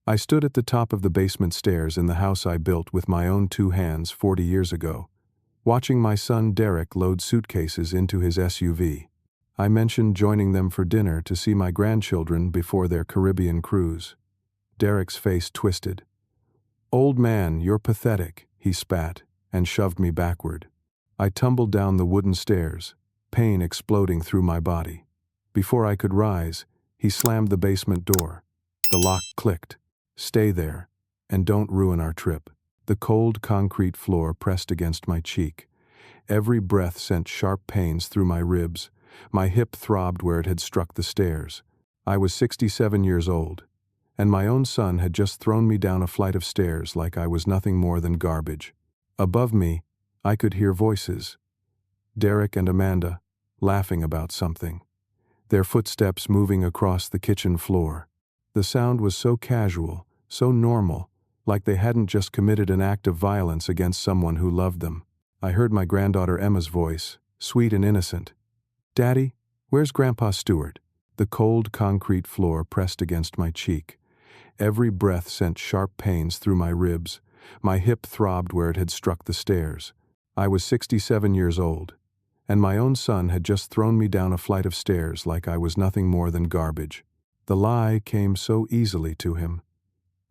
I stood at the top of the basement stairs in the house I built with my own 2 hands 40 years ago, watching my son Derek load suitcases into his SUV. I mentioned joining them for dinner to see my grandchildren before their Caribbean cruise. Derek's face twisted. "Old man, you're pathetic," he spat, and shoved me backward. I tumbled down the wooden stairs, pain exploding through my body. Before I could rise, he slammed the basement door. The lock clicked. "Stay there, and don't ruin our trip." The cold concrete floor pressed against my cheek. Every breath sent sharp pains through my ribs. My hip throbbed where it had struck the stairs. I was 67 years old, and my own son had just thrown me down a flight of stairs like I was nothing more than garbage. Above me, I could hear voices. Derek and Amanda, laughing about something. Their footsteps moving across the kitchen floor. The sound was so casual, so normal, like they hadn't just committed an act of violence against someone who loved them. I heard my granddaughter Emma's voice, sweet and innocent. "Daddy, where's Grandpa Stewart?" The cold concrete floor pressed against my cheek. Every breath sent sharp pains through my ribs. My hip throbbed where it had struck the stairs. I was 67 years old, and my own son had just thrown me down a flight of stairs like I was nothing more than garbage. The lie came so easily to him.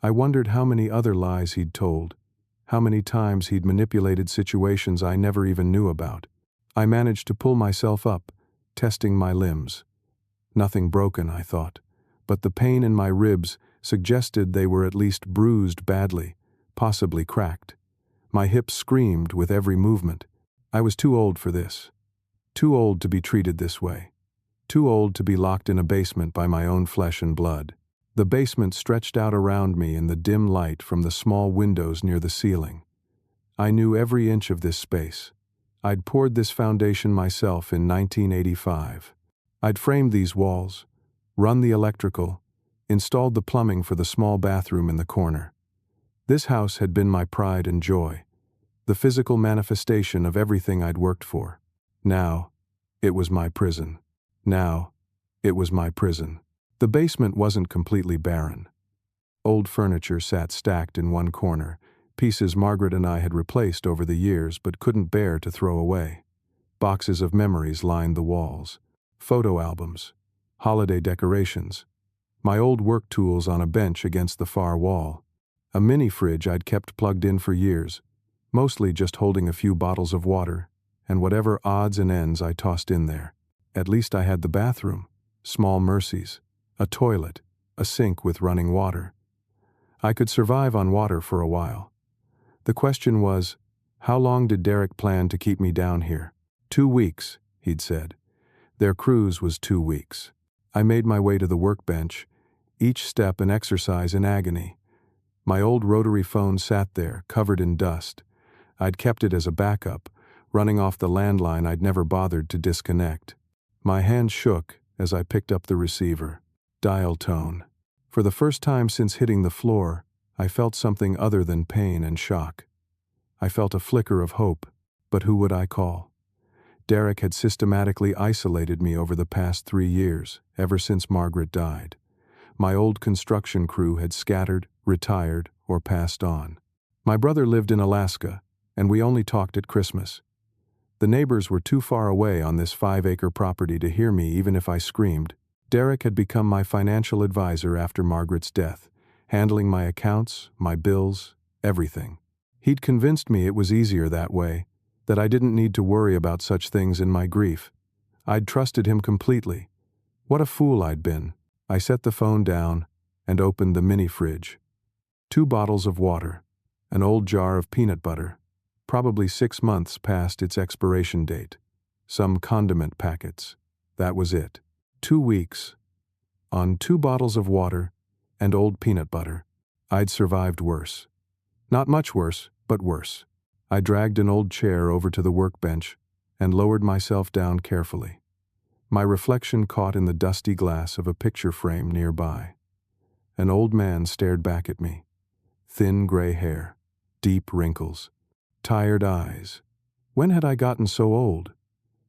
I wondered how many other lies he'd told, how many times he'd manipulated situations I never even knew about. I managed to pull myself up, testing my limbs. Nothing broken, I thought, but the pain in my ribs suggested they were at least bruised badly, possibly cracked. My hips screamed with every movement. I was too old for this. Too old to be treated this way. Too old to be locked in a basement by my own flesh and blood. The basement stretched out around me in the dim light from the small windows near the ceiling. I knew every inch of this space. I'd poured this foundation myself in 1985. I'd framed these walls, run the electrical, installed the plumbing for the small bathroom in the corner. This house had been my pride and joy, the physical manifestation of everything I'd worked for. Now, it was my prison. Now, it was my prison. The basement wasn't completely barren. Old furniture sat stacked in one corner, pieces Margaret and I had replaced over the years but couldn't bear to throw away. Boxes of memories lined the walls. Photo albums, holiday decorations, my old work tools on a bench against the far wall. A mini fridge I'd kept plugged in for years, mostly just holding a few bottles of water, and whatever odds and ends I tossed in there. At least I had the bathroom, small mercies, a toilet, a sink with running water. I could survive on water for a while. The question was, how long did Derek plan to keep me down here? 2 weeks, he'd said. Their cruise was 2 weeks. I made my way to the workbench, each step an exercise in agony. My old rotary phone sat there, covered in dust. I'd kept it as a backup, running off the landline I'd never bothered to disconnect. My hand shook as I picked up the receiver. Dial tone. For the first time since hitting the floor, I felt something other than pain and shock. I felt a flicker of hope, but who would I call? Derek had systematically isolated me over the past 3 years, ever since Margaret died. My old construction crew had scattered, retired, or passed on. My brother lived in Alaska, and we only talked at Christmas. The neighbors were too far away on this 5-acre property to hear me even if I screamed. Derek had become my financial advisor after Margaret's death, handling my accounts, my bills, everything. He'd convinced me it was easier that way, that I didn't need to worry about such things in my grief. I'd trusted him completely. What a fool I'd been. I set the phone down and opened the mini fridge. 2 bottles of water, an old jar of peanut butter, probably 6 months past its expiration date, some condiment packets. That was it. 2 weeks, on 2 bottles of water and old peanut butter. I'd survived worse. Not much worse, but worse. I dragged an old chair over to the workbench and lowered myself down carefully. My reflection caught in the dusty glass of a picture frame nearby. An old man stared back at me. Thin gray hair, deep wrinkles, tired eyes. When had I gotten so old?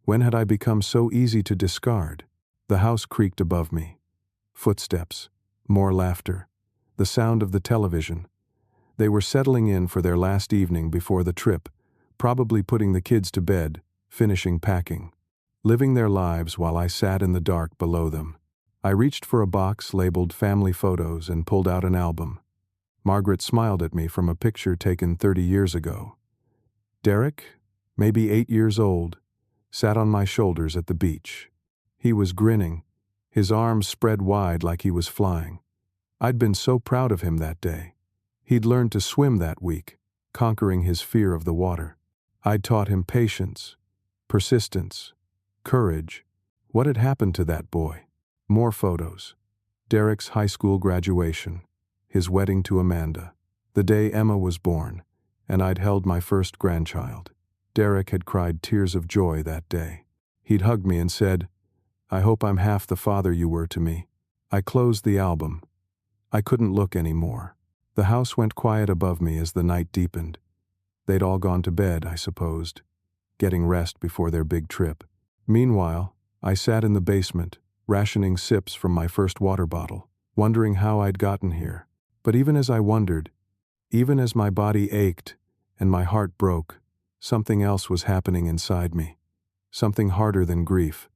When had I become so easy to discard? The house creaked above me. Footsteps, more laughter. the sound of the television. They were settling in for their last evening before the trip, probably putting the kids to bed, finishing packing. Living their lives while I sat in the dark below them. I reached for a box labeled family photos and pulled out an album. Margaret smiled at me from a picture taken 30 years ago. Derek, maybe 8 years old, sat on my shoulders at the beach. He was grinning, his arms spread wide like he was flying. I'd been so proud of him that day. He'd learned to swim that week, conquering his fear of the water. I'd taught him patience, persistence, courage. What had happened to that boy? More photos. Derek's high school graduation, his wedding to Amanda, the day Emma was born, and I'd held my first grandchild. Derek had cried tears of joy that day. He'd hugged me and said, "I hope I'm half the father you were to me." I closed the album. I couldn't look anymore. The house went quiet above me as the night deepened. They'd all gone to bed, I supposed, getting rest before their big trip. Meanwhile, I sat in the basement, rationing sips from my first water bottle, wondering how I'd gotten here. But even as I wondered, even as my body ached and my heart broke, something else was happening inside me. Something harder than grief.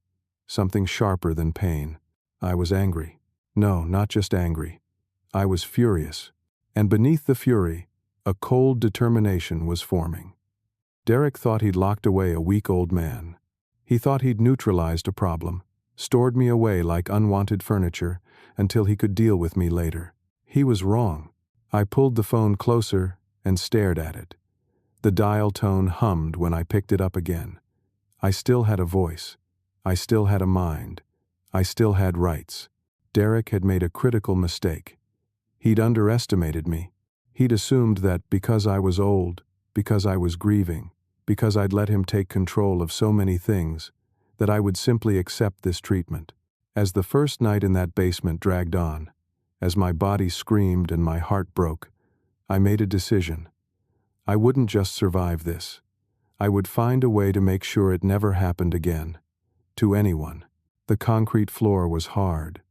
Something sharper than pain. I was angry. No, not just angry. I was furious. And beneath the fury, a cold determination was forming. Derek thought he'd locked away a week-old man. He thought he'd neutralized a problem, stored me away like unwanted furniture, until he could deal with me later. He was wrong. I pulled the phone closer and stared at it. The dial tone hummed when I picked it up again. I still had a voice. I still had a mind. I still had rights. Derek had made a critical mistake. He'd underestimated me. He'd assumed that because I was old, because I was grieving, because I'd let him take control of so many things, that I would simply accept this treatment. As the first night in that basement dragged on, as my body screamed and my heart broke, I made a decision. I wouldn't just survive this. I would find a way to make sure it never happened again. To anyone. The concrete floor was hard.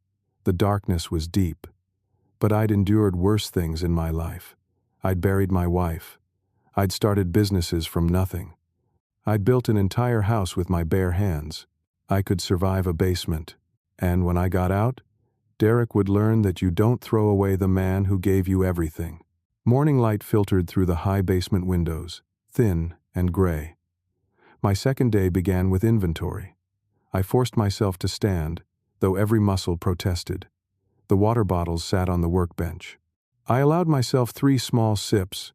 The darkness was deep. But I'd endured worse things in my life. I'd buried my wife. I'd started businesses from nothing. I'd built an entire house with my bare hands. I could survive a basement. And when I got out, Derek would learn that you don't throw away the man who gave you everything. Morning light filtered through the high basement windows, thin and gray. My second day began with inventory. I forced myself to stand, though every muscle protested. The water bottles sat on the workbench. I allowed myself 3 small sips.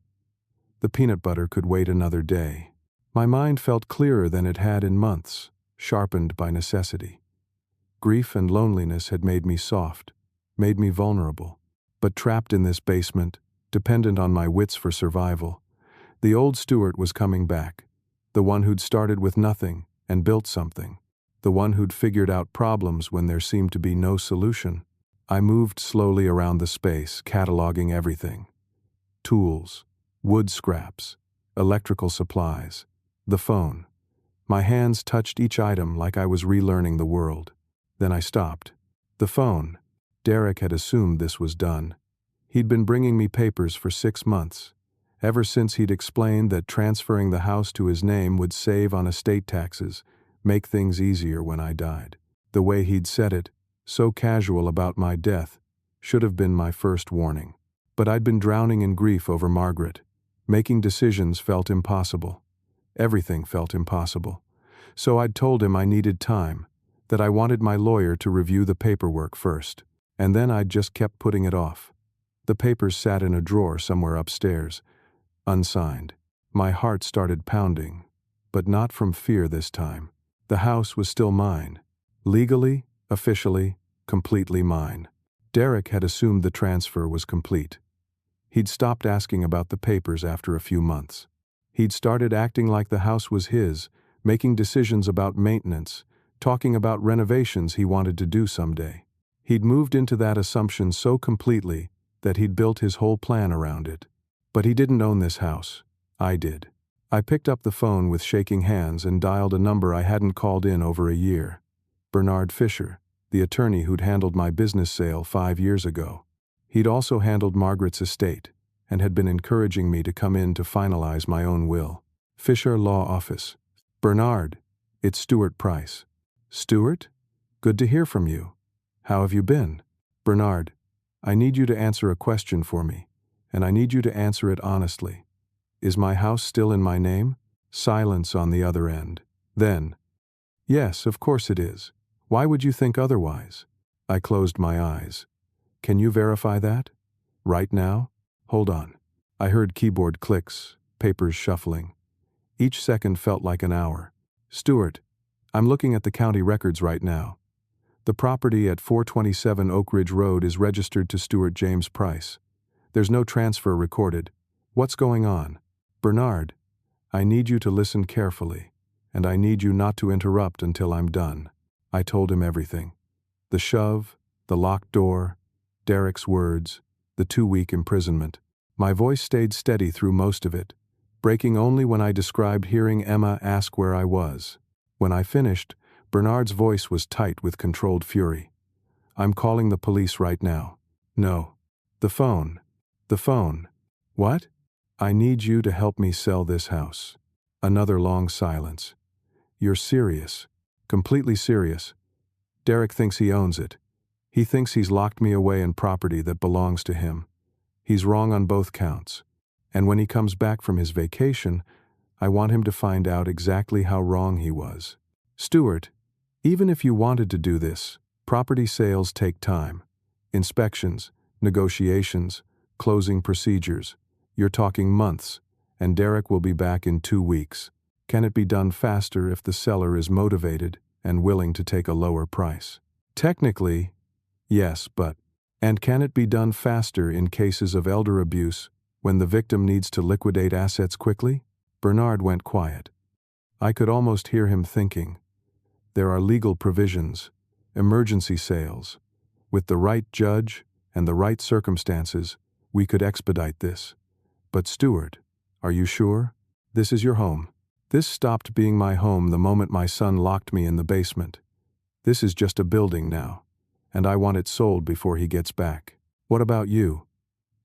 The peanut butter could wait another day. My mind felt clearer than it had in months, sharpened by necessity. Grief and loneliness had made me soft, made me vulnerable. But trapped in this basement, dependent on my wits for survival, the old Stuart was coming back, the one who'd started with nothing and built something, the one who'd figured out problems when there seemed to be no solution. I moved slowly around the space, cataloging everything. Tools, wood scraps, electrical supplies, the phone. My hands touched each item like I was relearning the world. Then I stopped. The phone. Derek had assumed this was done. He'd been bringing me papers for 6 months, ever since he'd explained that transferring the house to his name would save on estate taxes, make things easier when I died. The way he'd said it, so casual about my death, should have been my first warning. But I'd been drowning in grief over Margaret. Making decisions felt impossible. Everything felt impossible. So I'd told him I needed time, that I wanted my lawyer to review the paperwork first. And then I'd just kept putting it off. The papers sat in a drawer somewhere upstairs, unsigned. My heart started pounding, but not from fear this time. The house was still mine. Legally, officially, completely mine. Derek had assumed the transfer was complete. He'd stopped asking about the papers after a few months. He'd started acting like the house was his, making decisions about maintenance, talking about renovations he wanted to do someday. He'd moved into that assumption so completely that he'd built his whole plan around it. But he didn't own this house. I did. I picked up the phone with shaking hands and dialed a number I hadn't called in over a year. Bernard Fisher, the attorney who'd handled my business sale 5 years ago. He'd also handled Margaret's estate and had been encouraging me to come in to finalize my own will. Fisher Law Office. Bernard, it's Stuart Price. Stuart? Good to hear from you. How have you been? Bernard, I need you to answer a question for me, and I need you to answer it honestly. Is my house still in my name? Silence on the other end. Then, yes, of course it is. Why would you think otherwise? I closed my eyes. Can you verify that? Right now? Hold on. I heard keyboard clicks, papers shuffling. Each second felt like an hour. Stuart, I'm looking at the county records right now. The property at 427 Oak Ridge Road is registered to Stuart James Price. There's no transfer recorded. What's going on? Bernard, I need you to listen carefully, and I need you not to interrupt until I'm done. I told him everything. The shove, the locked door, Derek's words, the 2-week imprisonment. My voice stayed steady through most of it, breaking only when I described hearing Emma ask where I was. When I finished, Bernard's voice was tight with controlled fury. I'm calling the police right now. No. The phone. The phone. What? I need you to help me sell this house. Another long silence. You're serious. Completely serious. Derek thinks he owns it. He thinks he's locked me away in property that belongs to him. He's wrong on both counts. And when he comes back from his vacation, I want him to find out exactly how wrong he was. Stuart, even if you wanted to do this, property sales take time. Inspections, negotiations, closing procedures. You're talking months, and Derek will be back in 2 weeks. Can it be done faster if the seller is motivated and willing to take a lower price? Technically, yes, but... And can it be done faster in cases of elder abuse when the victim needs to liquidate assets quickly? Bernard went quiet. I could almost hear him thinking. There are legal provisions, emergency sales. With the right judge and the right circumstances, we could expedite this. But Stuart, are you sure? This is your home. This stopped being my home the moment my son locked me in the basement. This is just a building now, and I want it sold before he gets back. What about you?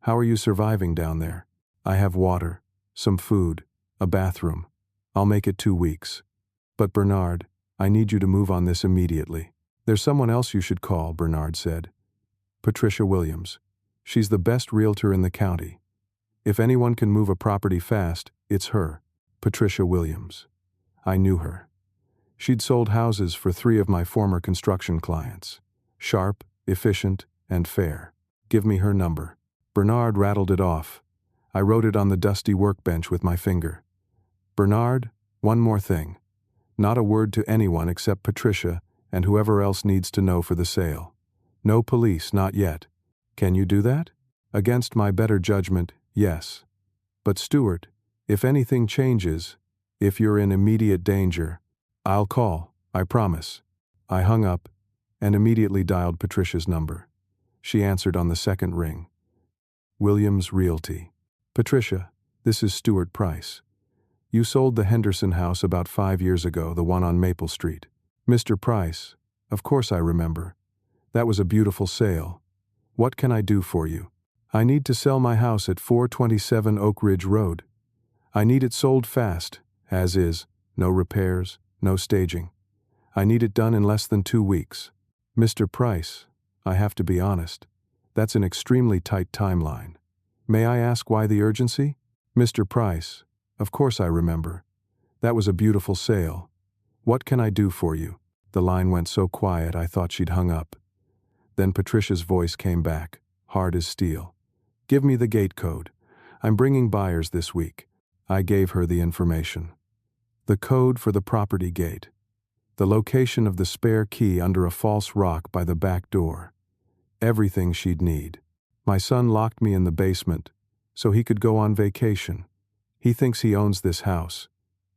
How are you surviving down there? I have water, some food, a bathroom. I'll make it 2 weeks. But Bernard, I need you to move on this immediately. There's someone else you should call, Bernard said. Patricia Williams. She's the best realtor in the county. If anyone can move a property fast, it's her. Patricia Williams. I knew her. She'd sold houses for 3 of my former construction clients. Sharp, efficient, and fair. Give me her number. Bernard rattled it off. I wrote it on the dusty workbench with my finger. Bernard, one more thing. Not a word to anyone except Patricia and whoever else needs to know for the sale. No police, not yet. Can you do that? Against my better judgment, yes. But Stuart, if anything changes, if you're in immediate danger, I'll call, I promise. I hung up and immediately dialed Patricia's number. She answered on the second ring. Williams Realty. Patricia, this is Stuart Price. You sold the Henderson house about 5 years ago, the one on Maple Street. Mr. Price, of course I remember. That was a beautiful sale. What can I do for you? I need to sell my house at 427 Oak Ridge Road. I need it sold fast, as is, no repairs, no staging. I need it done in less than 2 weeks. Mr. Price, I have to be honest. That's an extremely tight timeline. May I ask why the urgency? Mr. Price, of course I remember. That was a beautiful sale. What can I do for you? The line went so quiet I thought she'd hung up. Then Patricia's voice came back, hard as steel. Give me the gate code. I'm bringing buyers this week. I gave her the information. The code for the property gate. The location of the spare key under a false rock by the back door. Everything she'd need. My son locked me in the basement so he could go on vacation. He thinks he owns this house.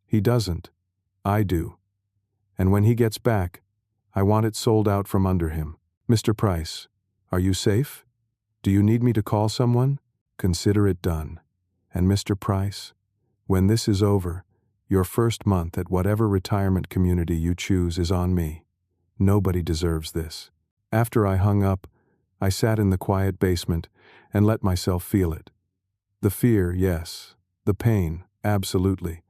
He doesn't. I do. And when he gets back, I want it sold out from under him. Mr. Price, are you safe? Do you need me to call someone? Consider it done. And Mr. Price, when this is over, your first month at whatever retirement community you choose is on me. Nobody deserves this. After I hung up, I sat in the quiet basement and let myself feel it. The fear, yes. The pain, absolutely.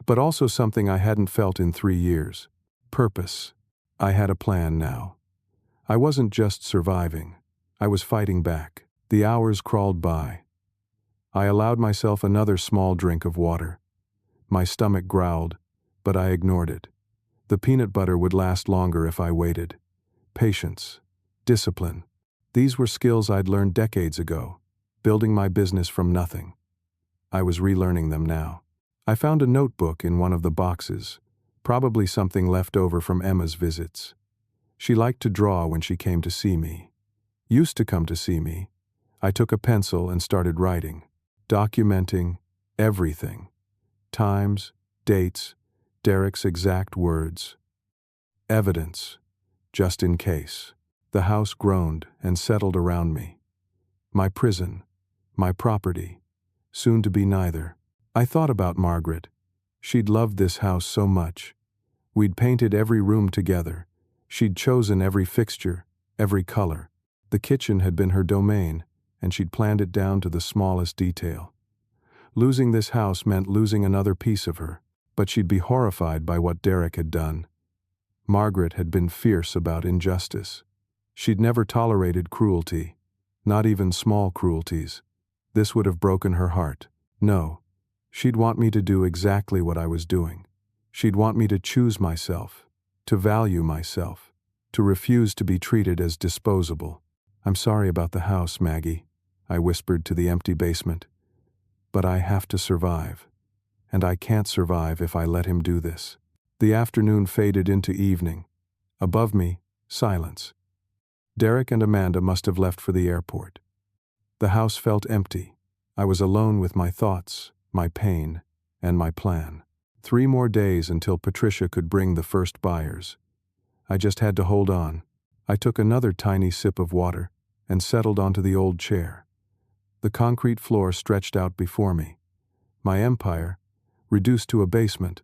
But also something I hadn't felt in 3 years. Purpose. I had a plan now. I wasn't just surviving. I was fighting back. The hours crawled by. I allowed myself another small drink of water. My stomach growled, but I ignored it. The peanut butter would last longer if I waited. Patience. Discipline. These were skills I'd learned decades ago, building my business from nothing. I was relearning them now. I found a notebook in one of the boxes, probably something left over from Emma's visits. She liked to draw when she came to see me. Used to come to see me. I took a pencil and started writing, documenting everything. Times, dates, Derek's exact words. Evidence, just in case. The house groaned and settled around me. My prison, my property, soon to be neither. I thought about Margaret. She'd loved this house so much. We'd painted every room together. She'd chosen every fixture, every color. The kitchen had been her domain, and she'd planned it down to the smallest detail. Losing this house meant losing another piece of her, but she'd be horrified by what Derek had done. Margaret had been fierce about injustice. She'd never tolerated cruelty, not even small cruelties. This would have broken her heart. No, she'd want me to do exactly what I was doing. She'd want me to choose myself, to value myself, to refuse to be treated as disposable. "I'm sorry about the house, Maggie," I whispered to the empty basement. "But I have to survive. And I can't survive if I let him do this." The afternoon faded into evening. Above me, silence. Derek and Amanda must have left for the airport. The house felt empty. I was alone with my thoughts, my pain, and my plan. 3 more days until Patricia could bring the first buyers. I just had to hold on. I took another tiny sip of water and settled onto the old chair. The concrete floor stretched out before me. My empire, reduced to a basement,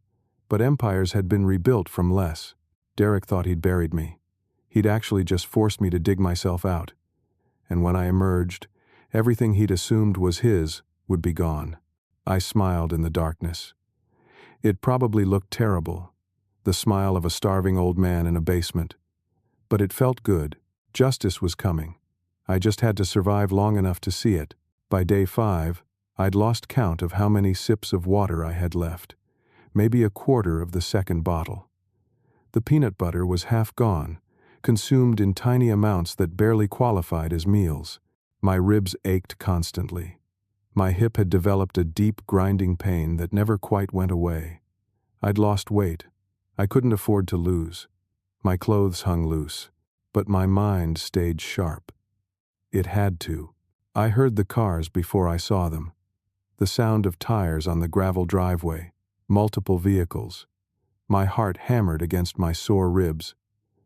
but empires had been rebuilt from less. Derek thought he'd buried me. He'd actually just forced me to dig myself out. And when I emerged, everything he'd assumed was his would be gone. I smiled in the darkness. It probably looked terrible, the smile of a starving old man in a basement. But it felt good. Justice was coming. I just had to survive long enough to see it. By day 5, I'd lost count of how many sips of water I had left. Maybe a quarter of the second bottle. The peanut butter was half gone, consumed in tiny amounts that barely qualified as meals. My ribs ached constantly. My hip had developed a deep, grinding pain that never quite went away. I'd lost weight. I couldn't afford to lose. My clothes hung loose, but my mind stayed sharp. It had to. I heard the cars before I saw them. The sound of tires on the gravel driveway, multiple vehicles. My heart hammered against my sore ribs.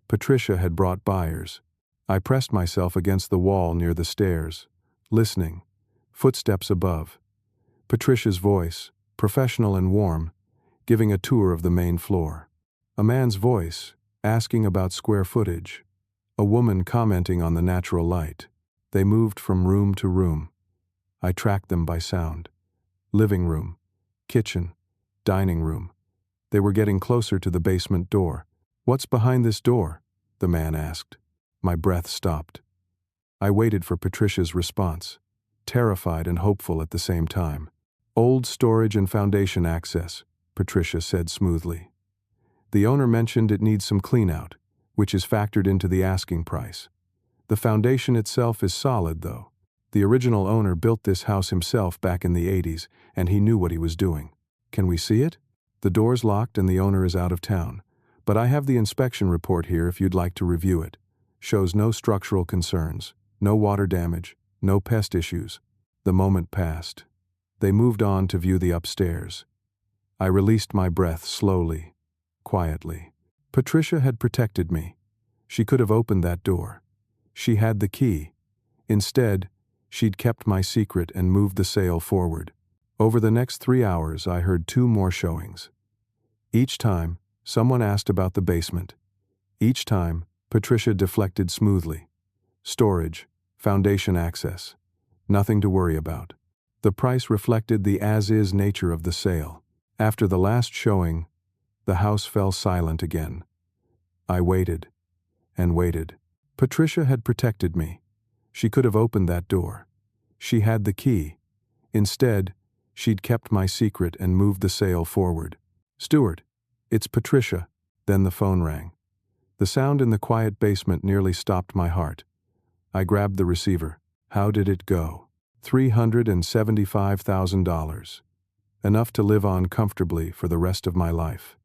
Patricia had brought buyers. I pressed myself against the wall near the stairs, listening. Footsteps above. Patricia's voice, professional and warm, giving a tour of the main floor. A man's voice, asking about square footage. A woman commenting on the natural light. They moved from room to room. I tracked them by sound. Living room, kitchen, dining room. They were getting closer to the basement door. "What's behind this door?" the man asked. My breath stopped. I waited for Patricia's response, terrified and hopeful at the same time. "Old storage and foundation access," Patricia said smoothly. "The owner mentioned it needs some clean-out, which is factored into the asking price. The foundation itself is solid, though. The original owner built this house himself back in the 80s, and he knew what he was doing. Can we see it? The door's locked and the owner is out of town, but I have the inspection report here if you'd like to review it. Shows no structural concerns, no water damage, no pest issues." The moment passed. They moved on to view the upstairs. I released my breath slowly, quietly. Patricia had protected me. She could have opened that door. She had the key. Instead, she'd kept my secret and moved the sale forward. Over the next 3 hours, I heard 2 more showings. Each time, someone asked about the basement. Each time, Patricia deflected smoothly. Storage, foundation access. Nothing to worry about. The price reflected the as-is nature of the sale. After the last showing, the house fell silent again. I waited and waited. Patricia had protected me. She could have opened that door. She had the key. Instead, she'd kept my secret and moved the sale forward. "Stuart, it's Patricia." Then the phone rang. The sound in the quiet basement nearly stopped my heart. I grabbed the receiver. How did it go? $375,000. Enough to live on comfortably for the rest of my life.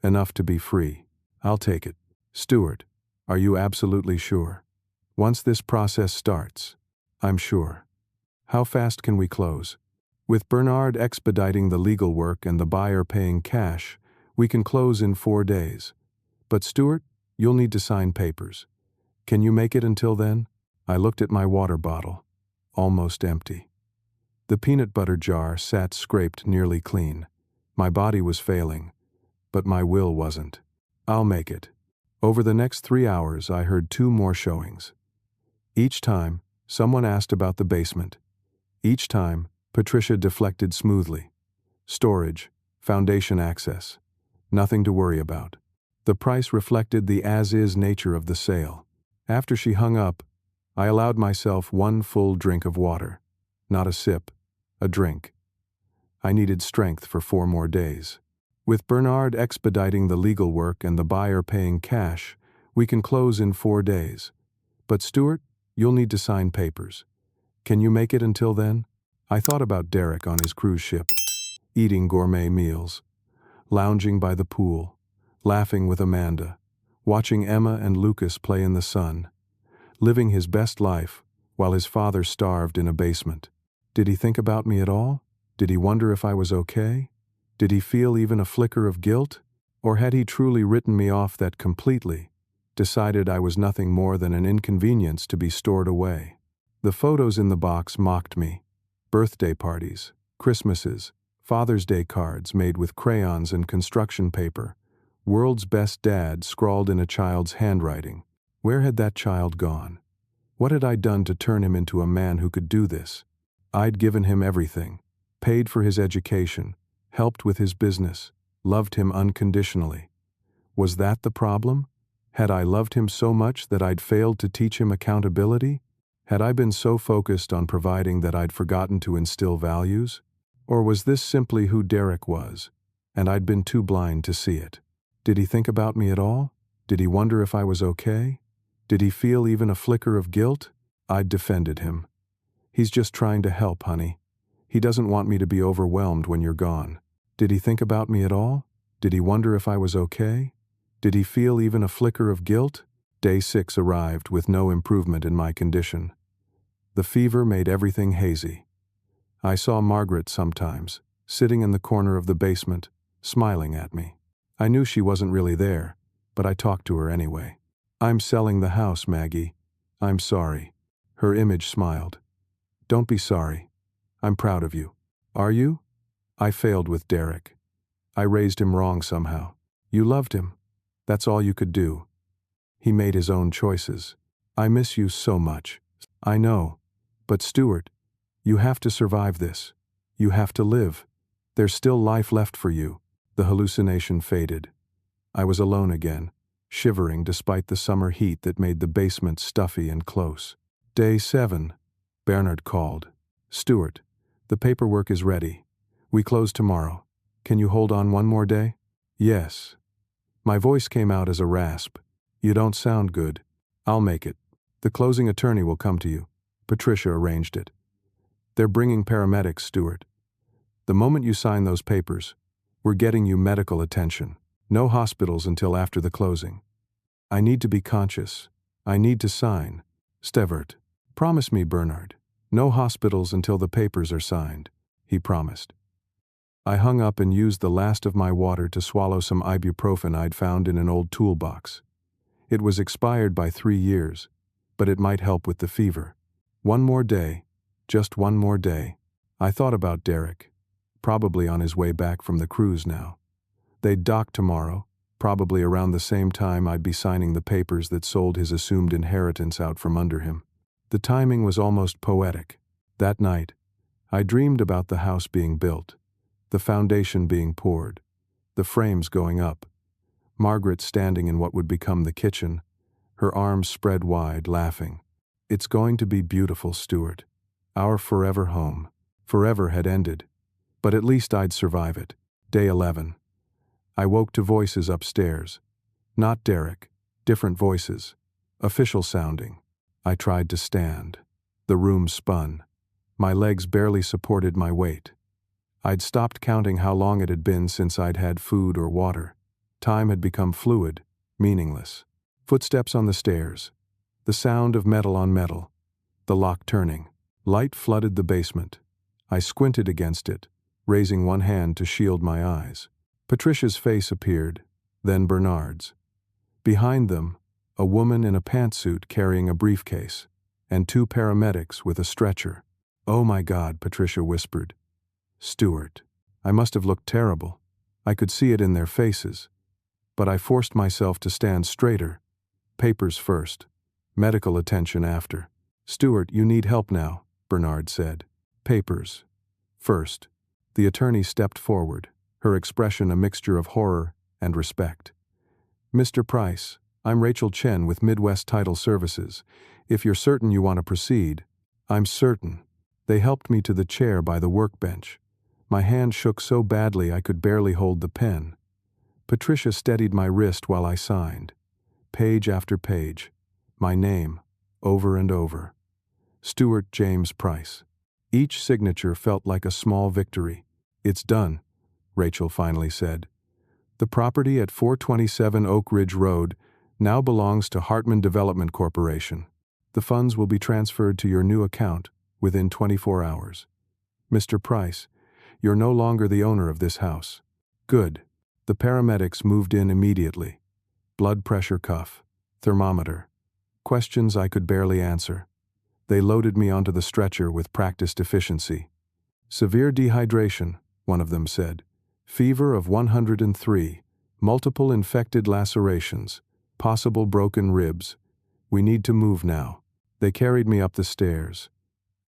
Enough to be free. I'll take it. "Stuart, are you absolutely sure?" "Once this process starts, I'm sure." "How fast can we close?" "With Bernard expediting the legal work and the buyer paying cash, we can close in 4 days. But Stuart, you'll need to sign papers. Can you make it until then?" I looked at my water bottle. Almost empty. The peanut butter jar sat scraped nearly clean. My body was failing, but my will wasn't. "I'll make it." Over the next 3 hours, I heard 2 more showings. Each time, someone asked about the basement. Each time, Patricia deflected smoothly. Storage, foundation access. Nothing to worry about. The price reflected the as-is nature of the sale. After she hung up, I allowed myself 1 full drink of water. Not a sip, a drink. I needed strength for 4 more days. With Bernard expediting the legal work and the buyer paying cash, we can close in 4 days. But Stuart, you'll need to sign papers. Can you make it until then? I thought about Derek on his cruise ship, eating gourmet meals, lounging by the pool, laughing with Amanda, watching Emma and Lucas play in the sun, living his best life while his father starved in a basement. Did he think about me at all? Did he wonder if I was okay? Did he feel even a flicker of guilt? Or had he truly written me off that completely, decided I was nothing more than an inconvenience to be stored away? The photos in the box mocked me. Birthday parties, Christmases, Father's Day cards made with crayons and construction paper, "World's best dad" scrawled in a child's handwriting. Where had that child gone? What had I done to turn him into a man who could do this? I'd given him everything, paid for his education, helped with his business, loved him unconditionally. Was that the problem? Had I loved him so much that I'd failed to teach him accountability? Had I been so focused on providing that I'd forgotten to instill values? Or was this simply who Derek was, and I'd been too blind to see it? Did he think about me at all? Did he wonder if I was okay? Did he feel even a flicker of guilt? I'd defended him. "He's just trying to help, honey. He doesn't want me to be overwhelmed when you're gone." Did he think about me at all? Did he wonder if I was okay? Did he feel even a flicker of guilt? Day 6 arrived with no improvement in my condition. The fever made everything hazy. I saw Margaret sometimes, sitting in the corner of the basement, smiling at me. I knew she wasn't really there, but I talked to her anyway. "I'm selling the house, Maggie. I'm sorry." Her image smiled. "Don't be sorry. I'm proud of you." "Are you?" "I failed with Derek. I raised him wrong somehow." "You loved him. That's all you could do. He made his own choices. I miss you so much." "I know. But Stuart, you have to survive this. You have to live. There's still life left for you." The hallucination faded. I was alone again, shivering despite the summer heat that made the basement stuffy and close. Day 7. Bernard called. "Stuart, the paperwork is ready. We close tomorrow. Can you hold on 1 more day?" "Yes." My voice came out as a rasp. "You don't sound good." "I'll make it. The closing attorney will come to you. Patricia arranged it. They're bringing paramedics, Stuart. The moment you sign those papers, we're getting you medical attention. No hospitals until after the closing. I need to be conscious. I need to sign. Stevert. Promise me, Bernard. No hospitals until the papers are signed," he promised. I hung up and used the last of my water to swallow some ibuprofen I'd found in an old toolbox. It was expired by 3 years, but it might help with the fever. 1 more day, just 1 more day. I thought about Derek, probably on his way back from the cruise now. They'd dock tomorrow, probably around the same time I'd be signing the papers that sold his assumed inheritance out from under him. The timing was almost poetic. That night, I dreamed about the house being built, the foundation being poured, the frames going up, Margaret standing in what would become the kitchen, her arms spread wide, laughing. It's going to be beautiful, Stuart. Our forever home. Forever had ended, but at least I'd survive it. Day 11. I woke to voices upstairs. Not Derek, different voices, official sounding. I tried to stand. The room spun. My legs barely supported my weight. I'd stopped counting how long it had been since I'd had food or water. Time had become fluid, meaningless. Footsteps on the stairs. The sound of metal on metal. The lock turning. Light flooded the basement. I squinted against it, raising one hand to shield my eyes. Patricia's face appeared, then Bernard's. Behind them, a woman in a pantsuit carrying a briefcase, and two paramedics with a stretcher. "Oh my God," Patricia whispered. "Stuart." I must have looked terrible. I could see it in their faces. But I forced myself to stand straighter. Papers first. Medical attention after. "Stuart, you need help now," Bernard said. "Papers first." The attorney stepped forward, her expression a mixture of horror and respect. "Mr. Price, I'm Rachel Chen with Midwest Title Services. If you're certain you want to proceed." "I'm certain." They helped me to the chair by the workbench. My hand shook so badly I could barely hold the pen. Patricia steadied my wrist while I signed. Page after page. My name, over and over. Stuart James Price. Each signature felt like a small victory. "It's done," Rachel finally said. "The property at 427 Oak Ridge Road now belongs to Hartman Development Corporation. The funds will be transferred to your new account within 24 hours. Mr. Price, you're no longer the owner of this house." "Good." The paramedics moved in immediately. Blood pressure cuff, thermometer. Questions I could barely answer. They loaded me onto the stretcher with practiced efficiency. "Severe dehydration," one of them said. "Fever of 103, multiple infected lacerations, possible broken ribs. We need to move now." They carried me up the stairs.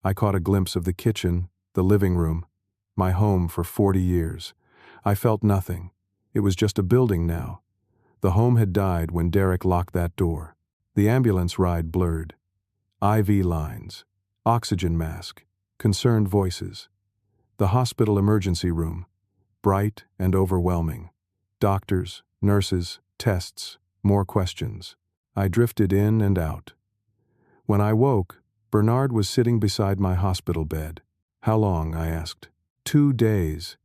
I caught a glimpse of the kitchen, the living room, my home for 40 years. I felt nothing. It was just a building now. The home had died when Derek locked that door. The ambulance ride blurred. IV lines, oxygen mask, concerned voices. The hospital emergency room, bright and overwhelming. Doctors, nurses, tests, more questions. I drifted in and out. When I woke, Bernard was sitting beside my hospital bed. "How long?" I asked. 2 days.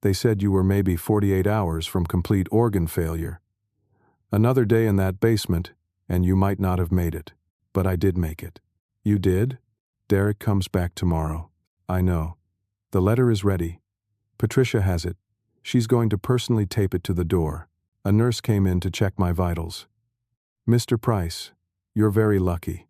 They said you were maybe 48 hours from complete organ failure. Another day in that basement, and you might not have made it. But I did make it." "You did?" "Derek comes back tomorrow." "I know. The letter is ready. Patricia has it. She's going to personally tape it to the door." A nurse came in to check my vitals. "Mr. Price, you're very lucky.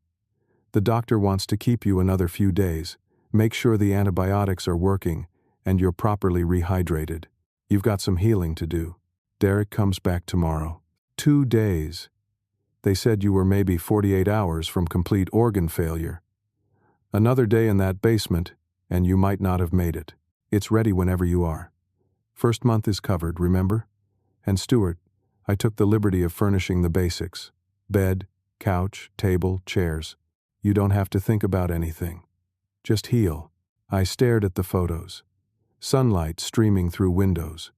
The doctor wants to keep you another few days. Make sure the antibiotics are working and you're properly rehydrated. You've got some healing to do. Derek comes back tomorrow." 2 days. They said you were maybe 48 hours from complete organ failure. Another day in that basement, and you might not have made it. It's ready whenever you are. First month is covered, remember? And Stuart, I took the liberty of furnishing the basics. Bed, couch, table, chairs. You don't have to think about anything. Just heal. I stared at the photos. Sunlight streaming through windows.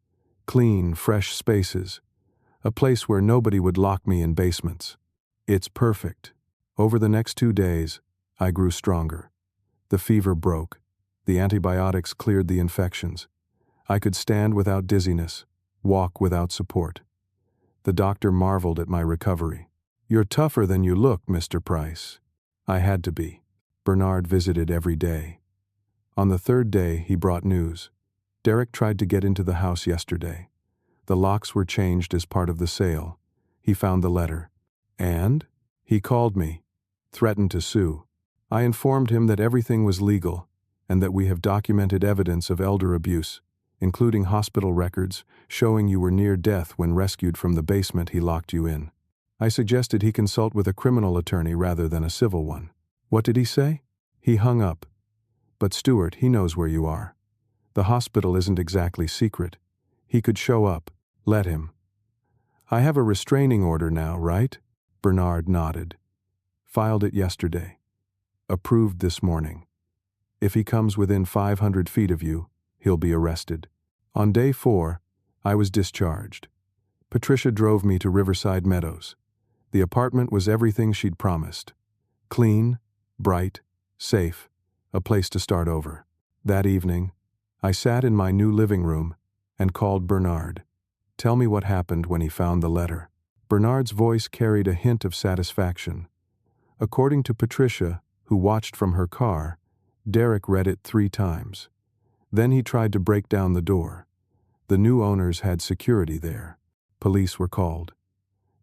Clean, fresh spaces. A place where nobody would lock me in basements. It's perfect. Over the next 2 days, I grew stronger. The fever broke. The antibiotics cleared the infections. I could stand without dizziness, walk without support. The doctor marveled at my recovery. "You're tougher than you look, Mr. Price." I had to be. Bernard visited every day. On the 3rd day, he brought news. Derek tried to get into the house yesterday. The locks were changed as part of the sale. He found the letter. And? He called me, threatened to sue. I informed him that everything was legal and that we have documented evidence of elder abuse, including hospital records showing you were near death when rescued from the basement he locked you in. I suggested he consult with a criminal attorney rather than a civil one. What did he say? He hung up. But Stuart, he knows where you are. The hospital isn't exactly secret. He could show up. Let him. I have a restraining order now, right? Bernard nodded. Filed it yesterday. Approved this morning. If he comes within 500 feet of you, he'll be arrested. On day 4, I was discharged. Patricia drove me to Riverside Meadows. The apartment was everything she'd promised. Clean, bright, safe, a place to start over. That evening, I sat in my new living room and called Bernard. Tell me what happened when he found the letter. Bernard's voice carried a hint of satisfaction. According to Patricia, who watched from her car, Derek read it 3 times. Then he tried to break down the door. The new owners had security there. Police were called.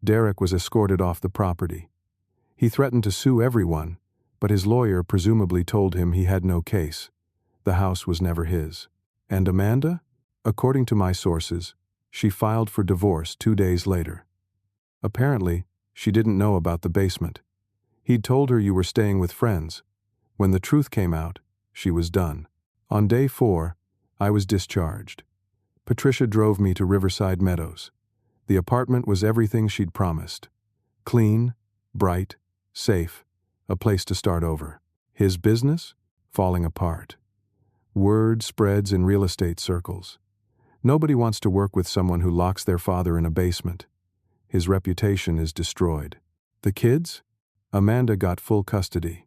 Derek was escorted off the property. He threatened to sue everyone, but his lawyer presumably told him he had no case. The house was never his. And Amanda? According to my sources, she filed for divorce 2 days later. Apparently, she didn't know about the basement. He'd told her you were staying with friends. When the truth came out, she was done. On day 4, I was discharged. Patricia drove me to Riverside Meadows. The apartment was everything she'd promised. Clean, bright, safe, a place to start over. His business? Falling apart. Word spreads in real estate circles. Nobody wants to work with someone who locks their father in a basement. His reputation is destroyed. The kids? Amanda got full custody.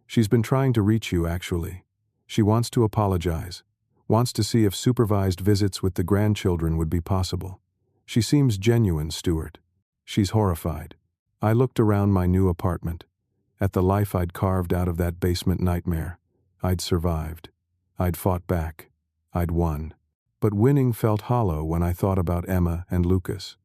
She's been trying to reach you, actually. She wants to apologize, wants to see if supervised visits with the grandchildren would be possible. She seems genuine, Stuart. She's horrified. I looked around my new apartment, at the life I'd carved out of that basement nightmare. I'd survived. I'd fought back. I'd won. But winning felt hollow when I thought about Emma and Lucas.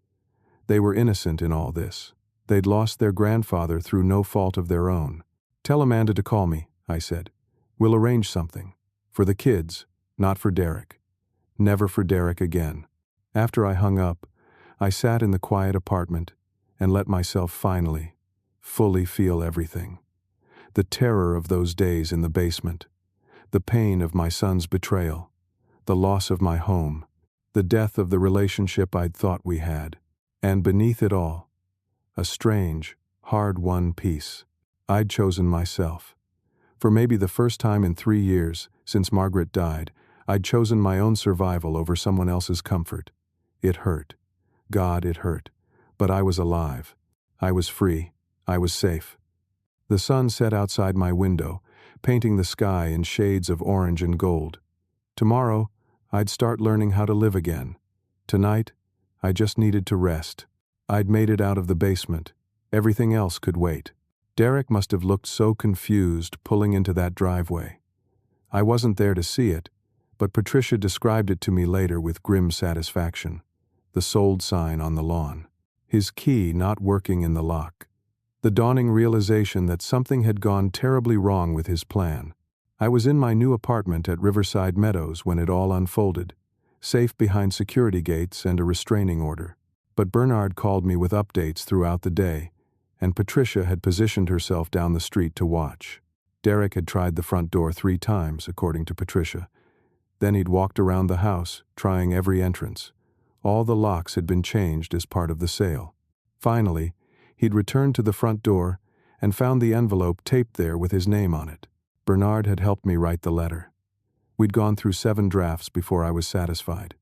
They were innocent in all this. They'd lost their grandfather through no fault of their own. Tell Amanda to call me, I said. We'll arrange something. For the kids, not for Derek. Never for Derek again. After I hung up, I sat in the quiet apartment and let myself finally, fully feel everything. The terror of those days in the basement. The pain of my son's betrayal. The loss of my home. The death of the relationship I'd thought we had. And beneath it all, a strange, hard-won peace. I'd chosen myself. For maybe the first time in 3 years, since Margaret died, I'd chosen my own survival over someone else's comfort. It hurt. God, it hurt. But I was alive. I was free. I was safe. The sun set outside my window, painting the sky in shades of orange and gold. Tomorrow, I'd start learning how to live again. Tonight, I just needed to rest. I'd made it out of the basement. Everything else could wait. Derek must have looked so confused pulling into that driveway. I wasn't there to see it, but Patricia described it to me later with grim satisfaction. The sold sign on the lawn. His key not working in the lock. The dawning realization that something had gone terribly wrong with his plan. I was in my new apartment at Riverside Meadows when it all unfolded, safe behind security gates and a restraining order. But Bernard called me with updates throughout the day, and Patricia had positioned herself down the street to watch. Derek had tried the front door 3 times, according to Patricia. Then he'd walked around the house, trying every entrance. All the locks had been changed as part of the sale. Finally, he'd returned to the front door and found the envelope taped there with his name on it. Bernard had helped me write the letter. We'd gone through 7 drafts before I was satisfied.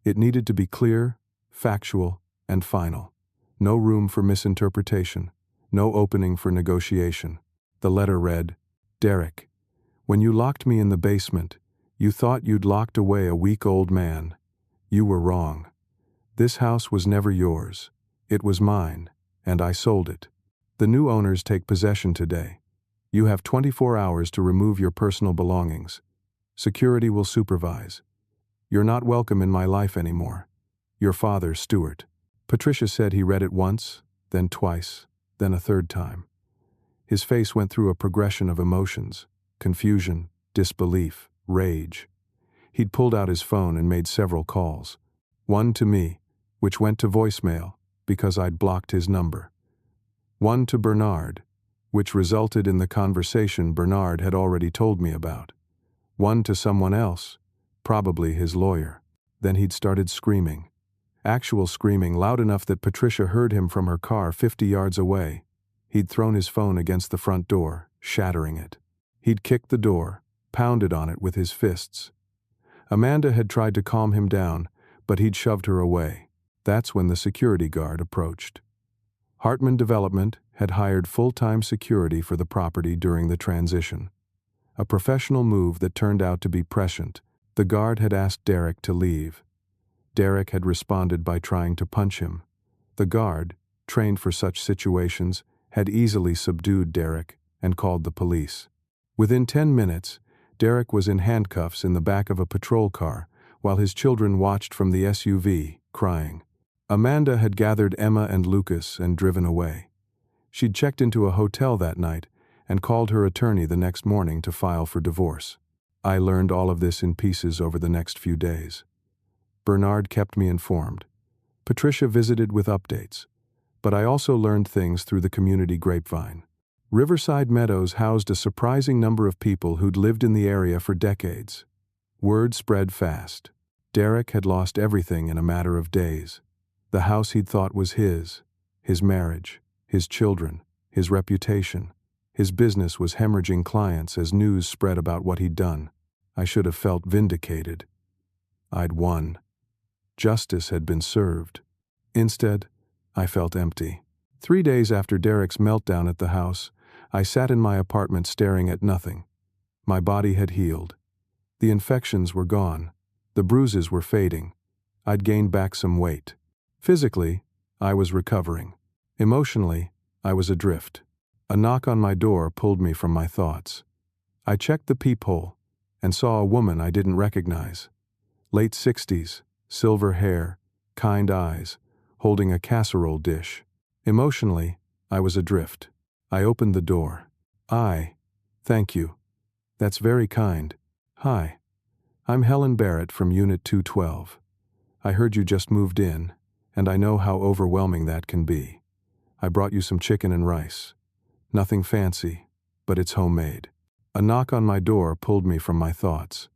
It needed to be clear, factual, and final. No room for misinterpretation. No opening for negotiation. The letter read, Derek, when you locked me in the basement, you thought you'd locked away a weak old man. You were wrong. This house was never yours. It was mine, and I sold it. The new owners take possession today. You have 24 hours to remove your personal belongings. Security will supervise. You're not welcome in my life anymore. Your father, Stuart. Patricia said he read it once, then twice, then a 3rd time. His face went through a progression of emotions, confusion, disbelief, rage. He'd pulled out his phone and made several calls. One to me, which went to voicemail because I'd blocked his number. One to Bernard, which resulted in the conversation Bernard had already told me about. One to someone else, probably his lawyer. Then he'd started screaming. Actual screaming loud enough that Patricia heard him from her car 50 yards away. He'd thrown his phone against the front door, shattering it. He'd kicked the door, pounded on it with his fists. Amanda had tried to calm him down, but he'd shoved her away. That's when the security guard approached. Hartman Development had hired full-time security for the property during the transition. A professional move that turned out to be prescient. The guard had asked Derek to leave. Derek had responded by trying to punch him. The guard, trained for such situations, had easily subdued Derek and called the police. Within 10 minutes, Derek was in handcuffs in the back of a patrol car, while his children watched from the SUV, crying. Amanda had gathered Emma and Lucas and driven away. She'd checked into a hotel that night and called her attorney the next morning to file for divorce. I learned all of this in pieces over the next few days. Bernard kept me informed. Patricia visited with updates. But I also learned things through the community grapevine. Riverside Meadows housed a surprising number of people who'd lived in the area for decades. Word spread fast. Derek had lost everything in a matter of days. The house he'd thought was his marriage, his children, his reputation. His business was hemorrhaging clients as news spread about what he'd done. I should have felt vindicated. I'd won. Justice had been served. Instead, I felt empty. 3 days after Derek's meltdown at the house, I sat in my apartment staring at nothing. My body had healed. The infections were gone. The bruises were fading. I'd gained back some weight. Physically, I was recovering. Emotionally, I was adrift. A knock on my door pulled me from my thoughts. I checked the peephole and saw a woman I didn't recognize. Late 60s, silver hair, kind eyes, holding a casserole dish. Emotionally, I was adrift. I opened the door. Thank you. That's very kind. Hi. I'm Helen Barrett from Unit 212. I heard you just moved in, and I know how overwhelming that can be. I brought you some chicken and rice. Nothing fancy, but it's homemade. A knock on my door pulled me from my thoughts.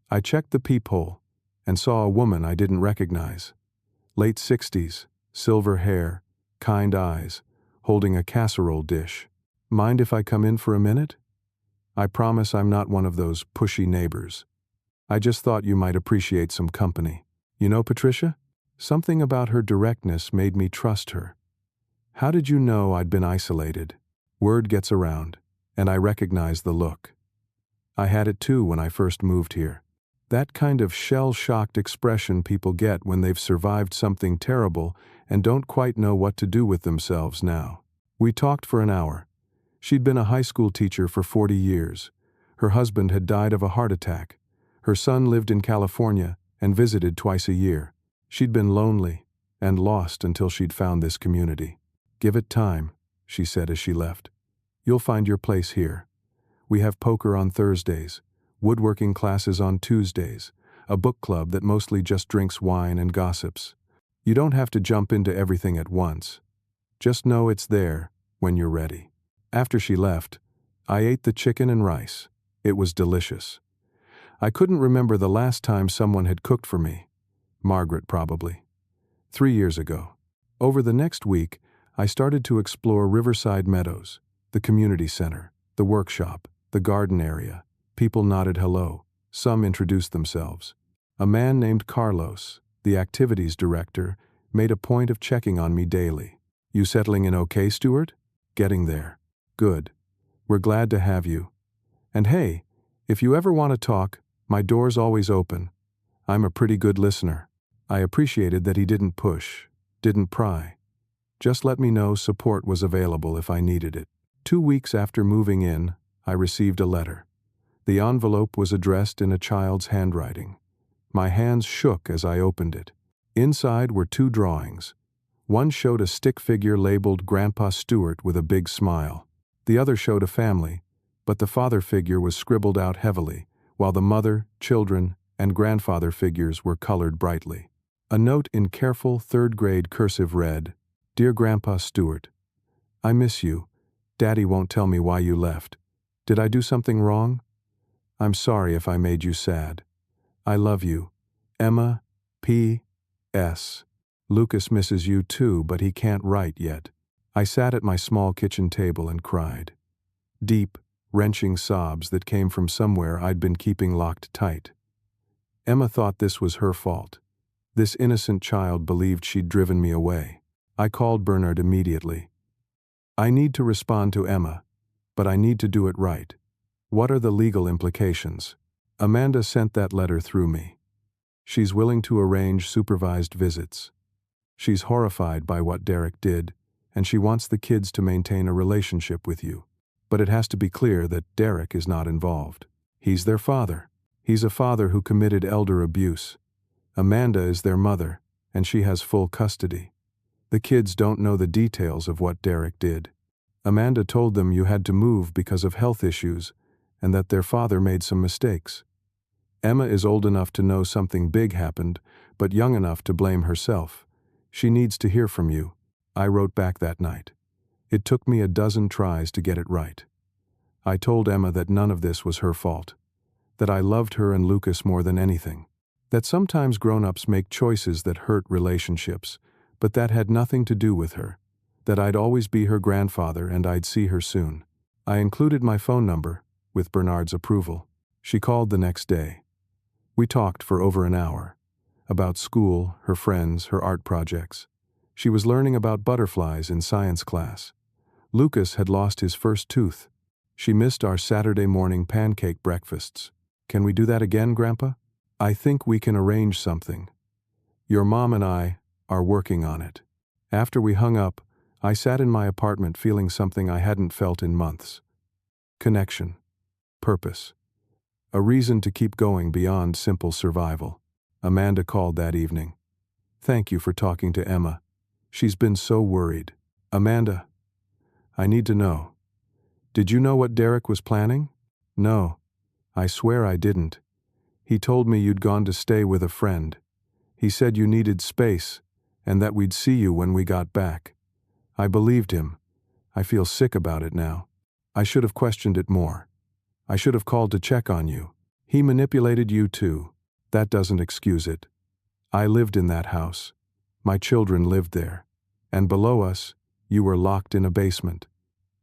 I checked the peephole and saw a woman I didn't recognize. Late 60s, silver hair, kind eyes, holding a casserole dish. Mind if I come in for a minute? I promise I'm not one of those pushy neighbors. I just thought you might appreciate some company. You know Patricia? Something about her directness made me trust her. How did you know I'd been isolated? Word gets around, and I recognize the look. I had it too when I first moved here. That kind of shell-shocked expression people get when they've survived something terrible and don't quite know what to do with themselves now. We talked for an hour. She'd been a high school teacher for 40 years. Her husband had died of a heart attack. Her son lived in California and visited twice a year. She'd been lonely and lost until she'd found this community. Give it time, she said as she left. You'll find your place here. We have poker on Thursdays, woodworking classes on Tuesdays, a book club that mostly just drinks wine and gossips. You don't have to jump into everything at once. Just know it's there when you're ready. After she left, I ate the chicken and rice. It was delicious. I couldn't remember the last time someone had cooked for me. Margaret, probably. 3 years ago. Over the next week, I started to explore Riverside Meadows, the community center, the workshop, the garden area. People nodded hello. Some introduced themselves. A man named Carlos, the activities director, made a point of checking on me daily. You settling in okay, Stuart? Getting there. Good. We're glad to have you. And hey, if you ever want to talk, my door's always open. I'm a pretty good listener. I appreciated that he didn't push, didn't pry. Just let me know support was available if I needed it. 2 weeks after moving in, I received a letter. The envelope was addressed in a child's handwriting. My hands shook as I opened it. Inside were 2 drawings. One showed a stick figure labeled Grandpa Stewart with a big smile. The other showed a family, but the father figure was scribbled out heavily, while the mother, children, and grandfather figures were colored brightly. A note in careful 3rd grade cursive read, Dear Grandpa Stewart, I miss you. Daddy won't tell me why you left. Did I do something wrong? I'm sorry if I made you sad. I love you. Emma, P.S. Lucas misses you too, but he can't write yet. I sat at my small kitchen table and cried. Deep, wrenching sobs that came from somewhere I'd been keeping locked tight. Emma thought this was her fault. This innocent child believed she'd driven me away. I called Bernard immediately. I need to respond to Emma, but I need to do it right. What are the legal implications? Amanda sent that letter through me. She's willing to arrange supervised visits. She's horrified by what Derek did, and she wants the kids to maintain a relationship with you. But it has to be clear that Derek is not involved. He's their father. He's a father who committed elder abuse. Amanda is their mother, and she has full custody. The kids don't know the details of what Derek did. Amanda told them you had to move because of health issues, and that their father made some mistakes. Emma is old enough to know something big happened, but young enough to blame herself. She needs to hear from you. I wrote back that night. It took me a dozen tries to get it right. I told Emma that none of this was her fault, that I loved her and Lucas more than anything, that sometimes grown-ups make choices that hurt relationships, but that had nothing to do with her, that I'd always be her grandfather and I'd see her soon. I included my phone number, with Bernard's approval. She called the next day. We talked for over an hour, about school, her friends, her art projects. She was learning about butterflies in science class. Lucas had lost his first tooth. She missed our Saturday morning pancake breakfasts. Can we do that again, Grandpa? I think we can arrange something. Your mom and I are working on it. After we hung up, I sat in my apartment feeling something I hadn't felt in months. Connection. Purpose. A reason to keep going beyond simple survival. Amanda called that evening. Thank you for talking to Emma. She's been so worried. Amanda, I need to know. Did you know what Derek was planning? No. I swear I didn't. He told me you'd gone to stay with a friend. He said you needed space, and that we'd see you when we got back. I believed him. I feel sick about it now. I should have questioned it more. I should have called to check on you. He manipulated you too. That doesn't excuse it. I lived in that house. My children lived there. And below us, you were locked in a basement.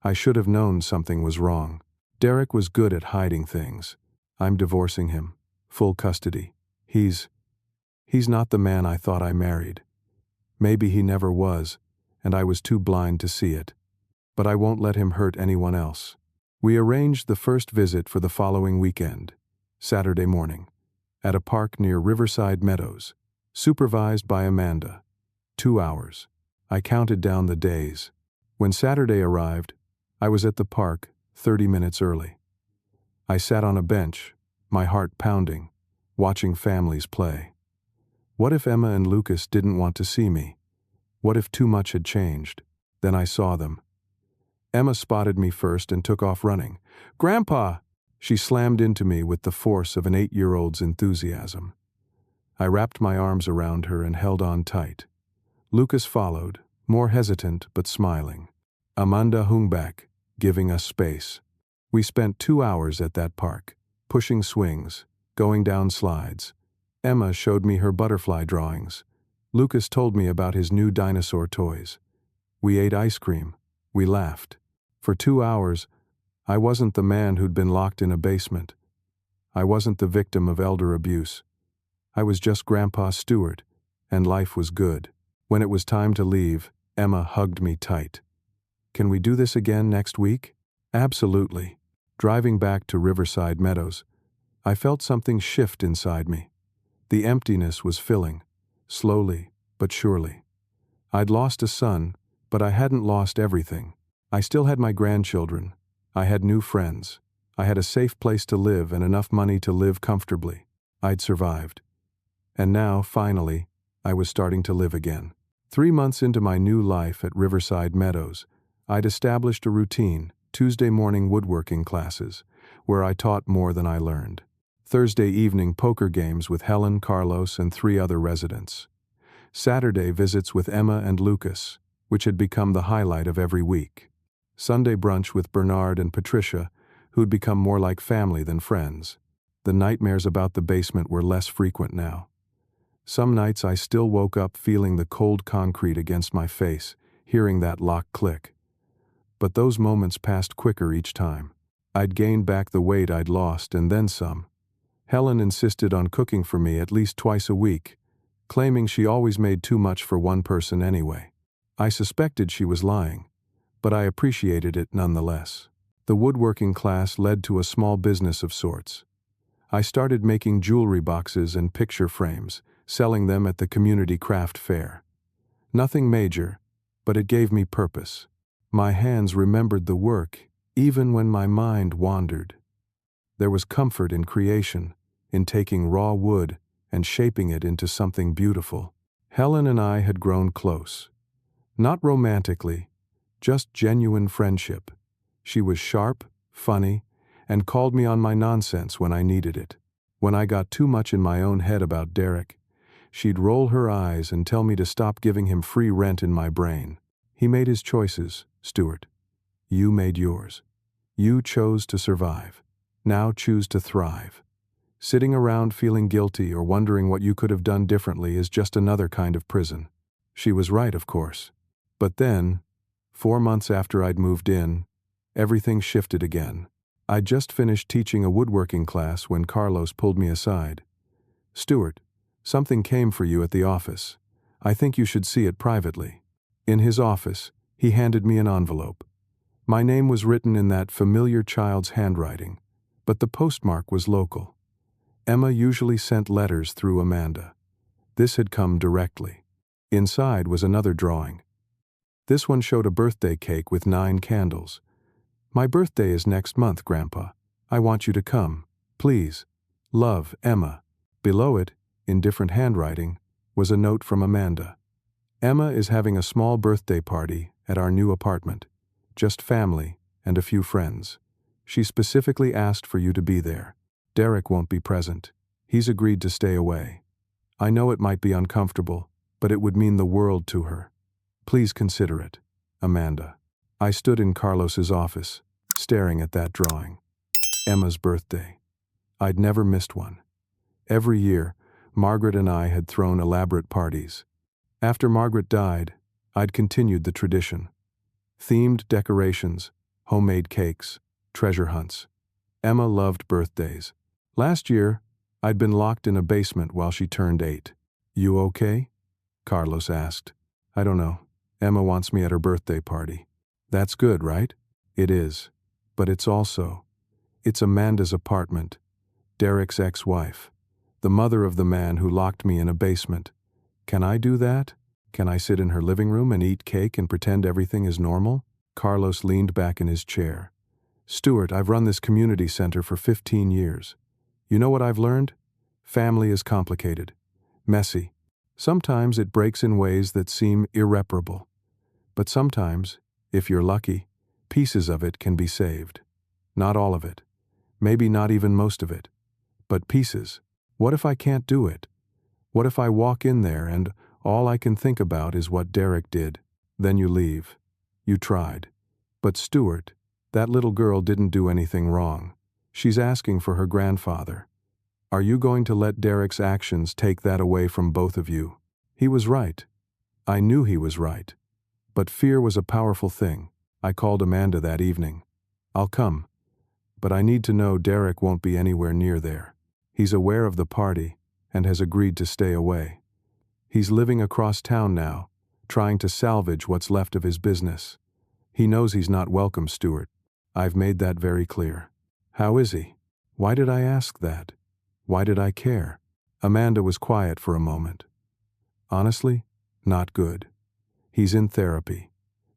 I should have known something was wrong. Derek was good at hiding things. I'm divorcing him. Full custody. He's not the man I thought I married. Maybe he never was, and I was too blind to see it. But I won't let him hurt anyone else. We arranged the first visit for the following weekend, Saturday morning, at a park near Riverside Meadows, supervised by Amanda. 2 hours. I counted down the days. When Saturday arrived, I was at the park 30 minutes early. I sat on a bench, my heart pounding, watching families play. What if Emma and Lucas didn't want to see me? What if too much had changed? Then I saw them. Emma spotted me first and took off running. Grandpa! She slammed into me with the force of an 8-year-old's enthusiasm. I wrapped my arms around her and held on tight. Lucas followed, more hesitant but smiling. Amanda hung back, giving us space. We spent 2 hours at that park, pushing swings, going down slides. Emma showed me her butterfly drawings. Lucas told me about his new dinosaur toys. We ate ice cream. We laughed. For 2 hours, I wasn't the man who'd been locked in a basement. I wasn't the victim of elder abuse. I was just Grandpa Stewart, and life was good. When it was time to leave, Emma hugged me tight. Can we do this again next week? Absolutely. Driving back to Riverside Meadows, I felt something shift inside me. The emptiness was filling, slowly but surely. I'd lost a son, but I hadn't lost everything. I still had my grandchildren. I had new friends. I had a safe place to live and enough money to live comfortably. I'd survived. And now, finally, I was starting to live again. 3 months into my new life at Riverside Meadows, I'd established a routine, Tuesday morning woodworking classes, where I taught more than I learned. Thursday evening poker games with Helen, Carlos, and 3 other residents. Saturday visits with Emma and Lucas, which had become the highlight of every week. Sunday brunch with Bernard and Patricia, who'd become more like family than friends. The nightmares about the basement were less frequent now. Some nights I still woke up feeling the cold concrete against my face, hearing that lock click. But those moments passed quicker each time. I'd gained back the weight I'd lost and then some. Helen insisted on cooking for me at least twice a week, claiming she always made too much for one person anyway. I suspected she was lying, but I appreciated it nonetheless. The woodworking class led to a small business of sorts. I started making jewelry boxes and picture frames, selling them at the community craft fair. Nothing major, but it gave me purpose. My hands remembered the work, even when my mind wandered. There was comfort in creation, in taking raw wood and shaping it into something beautiful. Helen and I had grown close. Not romantically, just genuine friendship. She was sharp, funny, and called me on my nonsense when I needed it. When I got too much in my own head about Derek, she'd roll her eyes and tell me to stop giving him free rent in my brain. He made his choices, Stuart. You made yours. You chose to survive. Now choose to thrive. Sitting around feeling guilty or wondering what you could have done differently is just another kind of prison. She was right, of course. But then, 4 months after I'd moved in, everything shifted again. I'd just finished teaching a woodworking class when Carlos pulled me aside. Stuart, something came for you at the office. I think you should see it privately. In his office, he handed me an envelope. My name was written in that familiar child's handwriting, but the postmark was local. Emma usually sent letters through Amanda. This had come directly. Inside was another drawing. This one showed a birthday cake with 9 candles. My birthday is next month, Grandpa. I want you to come. Please. Love, Emma. Below it, in different handwriting, was a note from Amanda. Emma is having a small birthday party at our new apartment. Just family and a few friends. She specifically asked for you to be there. Derek won't be present. He's agreed to stay away. I know it might be uncomfortable, but it would mean the world to her. Please consider it, Amanda. I stood in Carlos's office, staring at that drawing. Emma's birthday. I'd never missed one. Every year, Margaret and I had thrown elaborate parties. After Margaret died, I'd continued the tradition. Themed decorations, homemade cakes, treasure hunts. Emma loved birthdays. Last year, I'd been locked in a basement while she turned 8. You okay? Carlos asked. I don't know. Emma wants me at her birthday party. That's good, right? It is. But it's Amanda's apartment. Derek's ex-wife. The mother of the man who locked me in a basement. Can I do that? Can I sit in her living room and eat cake and pretend everything is normal? Carlos leaned back in his chair. Stuart, I've run this community center for 15 years. You know what I've learned? Family is complicated, messy. Sometimes it breaks in ways that seem irreparable. But sometimes, if you're lucky, pieces of it can be saved. Not all of it. Maybe not even most of it. But pieces. What if I can't do it? What if I walk in there and all I can think about is what Derek did? Then you leave. You tried. But Stuart, that little girl didn't do anything wrong. She's asking for her grandfather. Are you going to let Derek's actions take that away from both of you? He was right. I knew he was right. But fear was a powerful thing. I called Amanda that evening. I'll come. But I need to know Derek won't be anywhere near there. He's aware of the party and has agreed to stay away. He's living across town now, trying to salvage what's left of his business. He knows he's not welcome, Stuart. I've made that very clear. How is he? Why did I ask that? Why did I care? Amanda was quiet for a moment. Honestly, not good. He's in therapy.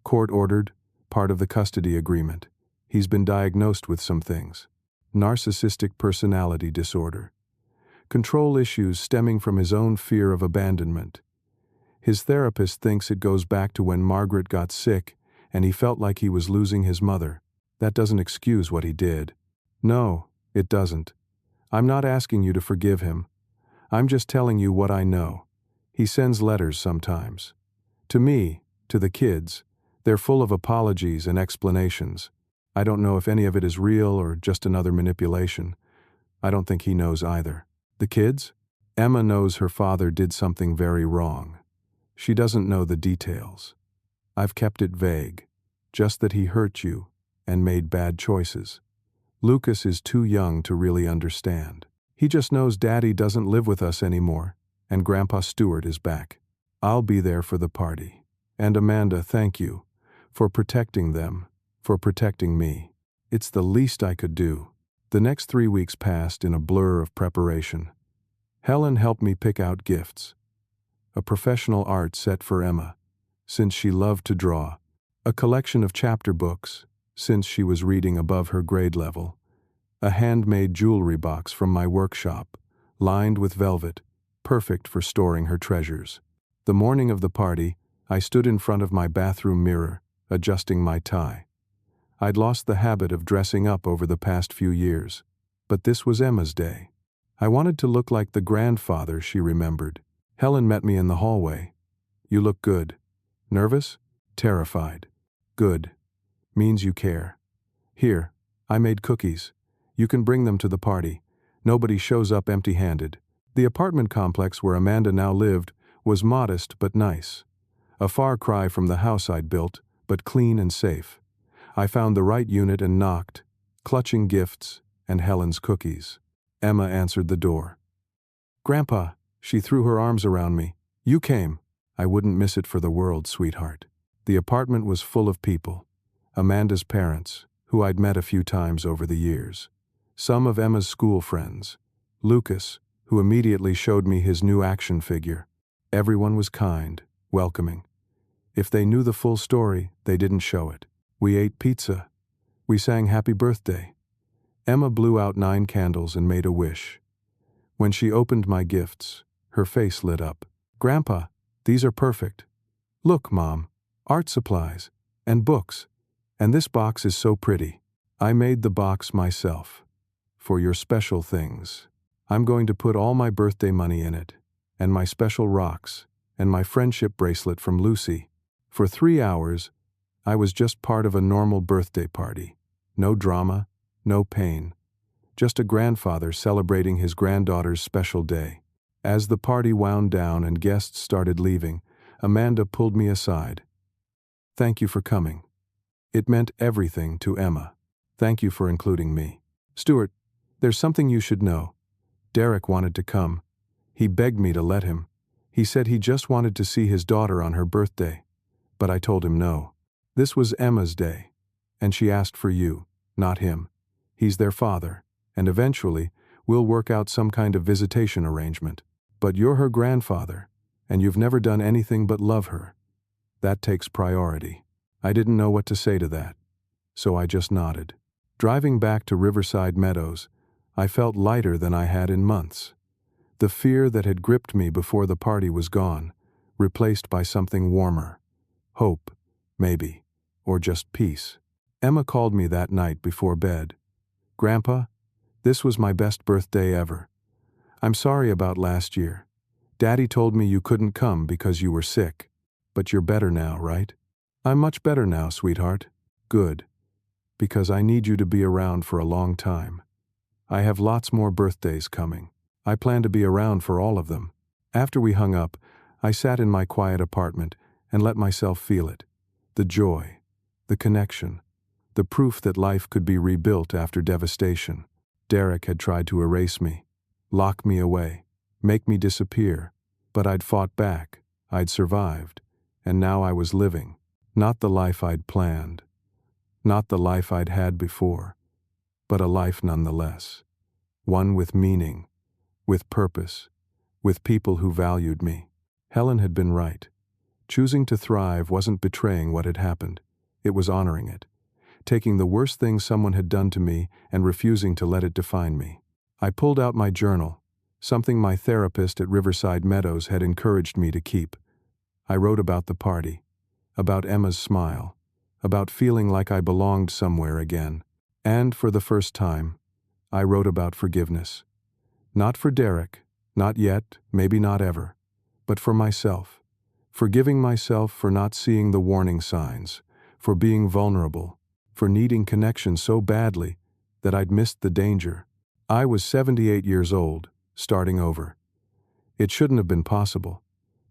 Court-ordered, part of the custody agreement. He's been diagnosed with some things. Narcissistic personality disorder. Control issues stemming from his own fear of abandonment. His therapist thinks it goes back to when Margaret got sick and he felt like he was losing his mother. That doesn't excuse what he did. No, it doesn't. I'm not asking you to forgive him. I'm just telling you what I know. He sends letters sometimes. To me, to the kids. They're full of apologies and explanations. I don't know if any of it is real or just another manipulation. I don't think he knows either. The kids? Emma knows her father did something very wrong. She doesn't know the details. I've kept it vague, just that he hurt you and made bad choices. Lucas is too young to really understand. He just knows Daddy doesn't live with us anymore, and Grandpa Stewart is back. I'll be there for the party. And Amanda, thank you for protecting them, for protecting me. It's the least I could do. The next 3 weeks passed in a blur of preparation. Helen helped me pick out gifts. A professional art set for Emma, since she loved to draw. A collection of chapter books, since she was reading above her grade level. A handmade jewelry box from my workshop, lined with velvet, perfect for storing her treasures. The morning of the party, I stood in front of my bathroom mirror, adjusting my tie. I'd lost the habit of dressing up over the past few years, but this was Emma's day. I wanted to look like the grandfather she remembered. Helen met me in the hallway. You look good. Nervous? Terrified. Good. Means you care. Here, I made cookies. You can bring them to the party. Nobody shows up empty-handed. The apartment complex where Amanda now lived was modest but nice. A far cry from the house I'd built, but clean and safe. I found the right unit and knocked, clutching gifts and Helen's cookies. Emma answered the door. Grandpa, she threw her arms around me. You came. I wouldn't miss it for the world, sweetheart. The apartment was full of people. Amanda's parents, who I'd met a few times over the years. Some of Emma's school friends. Lucas, who immediately showed me his new action figure. Everyone was kind, welcoming. If they knew the full story, they didn't show it. We ate pizza. We sang happy birthday. Emma blew out 9 candles and made a wish. When she opened my gifts, her face lit up. Grandpa, these are perfect. Look, Mom, art supplies, and books. And this box is so pretty. I made the box myself. For your special things. I'm going to put all my birthday money in it, and my special rocks, and my friendship bracelet from Lucy. For 3 hours, I was just part of a normal birthday party. No drama, no pain. Just a grandfather celebrating his granddaughter's special day. As the party wound down and guests started leaving, Amanda pulled me aside. Thank you for coming. It meant everything to Emma. Thank you for including me. Stuart, there's something you should know. Derek wanted to come. He begged me to let him. He said he just wanted to see his daughter on her birthday. But I told him no. This was Emma's day, and she asked for you, not him. He's their father, and eventually, we'll work out some kind of visitation arrangement. But you're her grandfather, and you've never done anything but love her. That takes priority. I didn't know what to say to that, so I just nodded. Driving back to Riverside Meadows, I felt lighter than I had in months. The fear that had gripped me before the party was gone, replaced by something warmer. Hope, maybe, or just peace. Emma called me that night before bed. Grandpa, this was my best birthday ever. I'm sorry about last year. Daddy told me you couldn't come because you were sick. But you're better now, right? I'm much better now, sweetheart. Good. Because I need you to be around for a long time. I have lots more birthdays coming. I plan to be around for all of them. After we hung up, I sat in my quiet apartment and let myself feel it. The joy, the connection, the proof that life could be rebuilt after devastation. Derek had tried to erase me, lock me away, make me disappear, but I'd fought back, I'd survived, and now I was living. Not the life I'd planned, not the life I'd had before, but a life nonetheless. One with meaning, with purpose, with people who valued me. Helen had been right. Choosing to thrive wasn't betraying what had happened. It was honoring it. Taking the worst thing someone had done to me and refusing to let it define me. I pulled out my journal, something my therapist at Riverside Meadows had encouraged me to keep. I wrote about the party, about Emma's smile, about feeling like I belonged somewhere again. And for the first time, I wrote about forgiveness. Not for Derek, not yet, maybe not ever, but for myself. Forgiving myself for not seeing the warning signs, for being vulnerable, for needing connection so badly that I'd missed the danger. I was 78 years old, starting over. It shouldn't have been possible.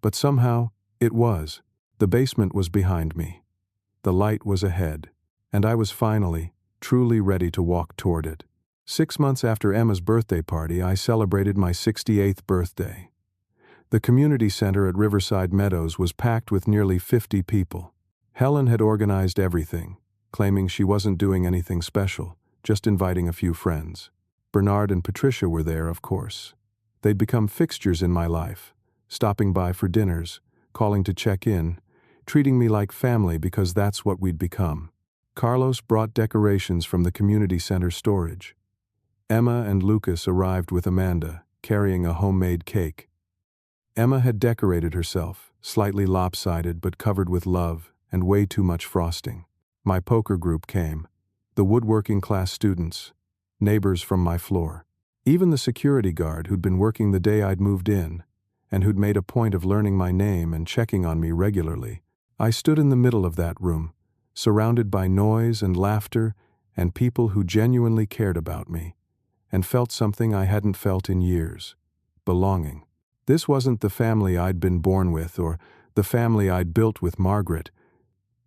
But somehow, it was. The basement was behind me. The light was ahead. And I was finally, truly ready to walk toward it. 6 months after Emma's birthday party, I celebrated my 68th birthday. The community center at Riverside Meadows was packed with nearly 50 people. Helen had organized everything, claiming she wasn't doing anything special, just inviting a few friends. Bernard and Patricia were there, of course. They'd become fixtures in my life, stopping by for dinners, calling to check in, treating me like family because that's what we'd become. Carlos brought decorations from the community center storage. Emma and Lucas arrived with Amanda, carrying a homemade cake. Emma had decorated herself, slightly lopsided but covered with love and way too much frosting. My poker group came, the woodworking class students, neighbors from my floor. Even the security guard who'd been working the day I'd moved in, and who'd made a point of learning my name and checking on me regularly. I stood in the middle of that room, surrounded by noise and laughter and people who genuinely cared about me, and felt something I hadn't felt in years: belonging. This wasn't the family I'd been born with or the family I'd built with Margaret.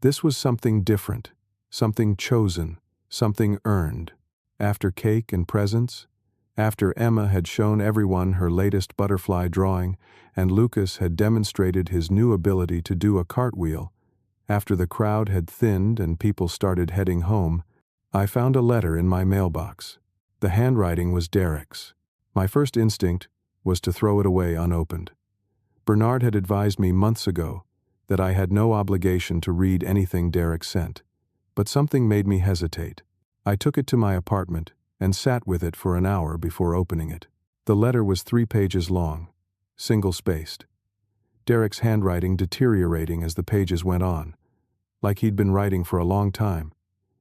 This was something different, something chosen, something earned. After cake and presents, after Emma had shown everyone her latest butterfly drawing and Lucas had demonstrated his new ability to do a cartwheel, after the crowd had thinned and people started heading home, I found a letter in my mailbox. The handwriting was Derek's. My first instinct was to throw it away unopened. Bernard had advised me months ago that I had no obligation to read anything Derek sent, but something made me hesitate. I took it to my apartment and sat with it for an hour before opening it. The letter was 3 pages long, single-spaced. Derek's handwriting deteriorating as the pages went on, like he'd been writing for a long time,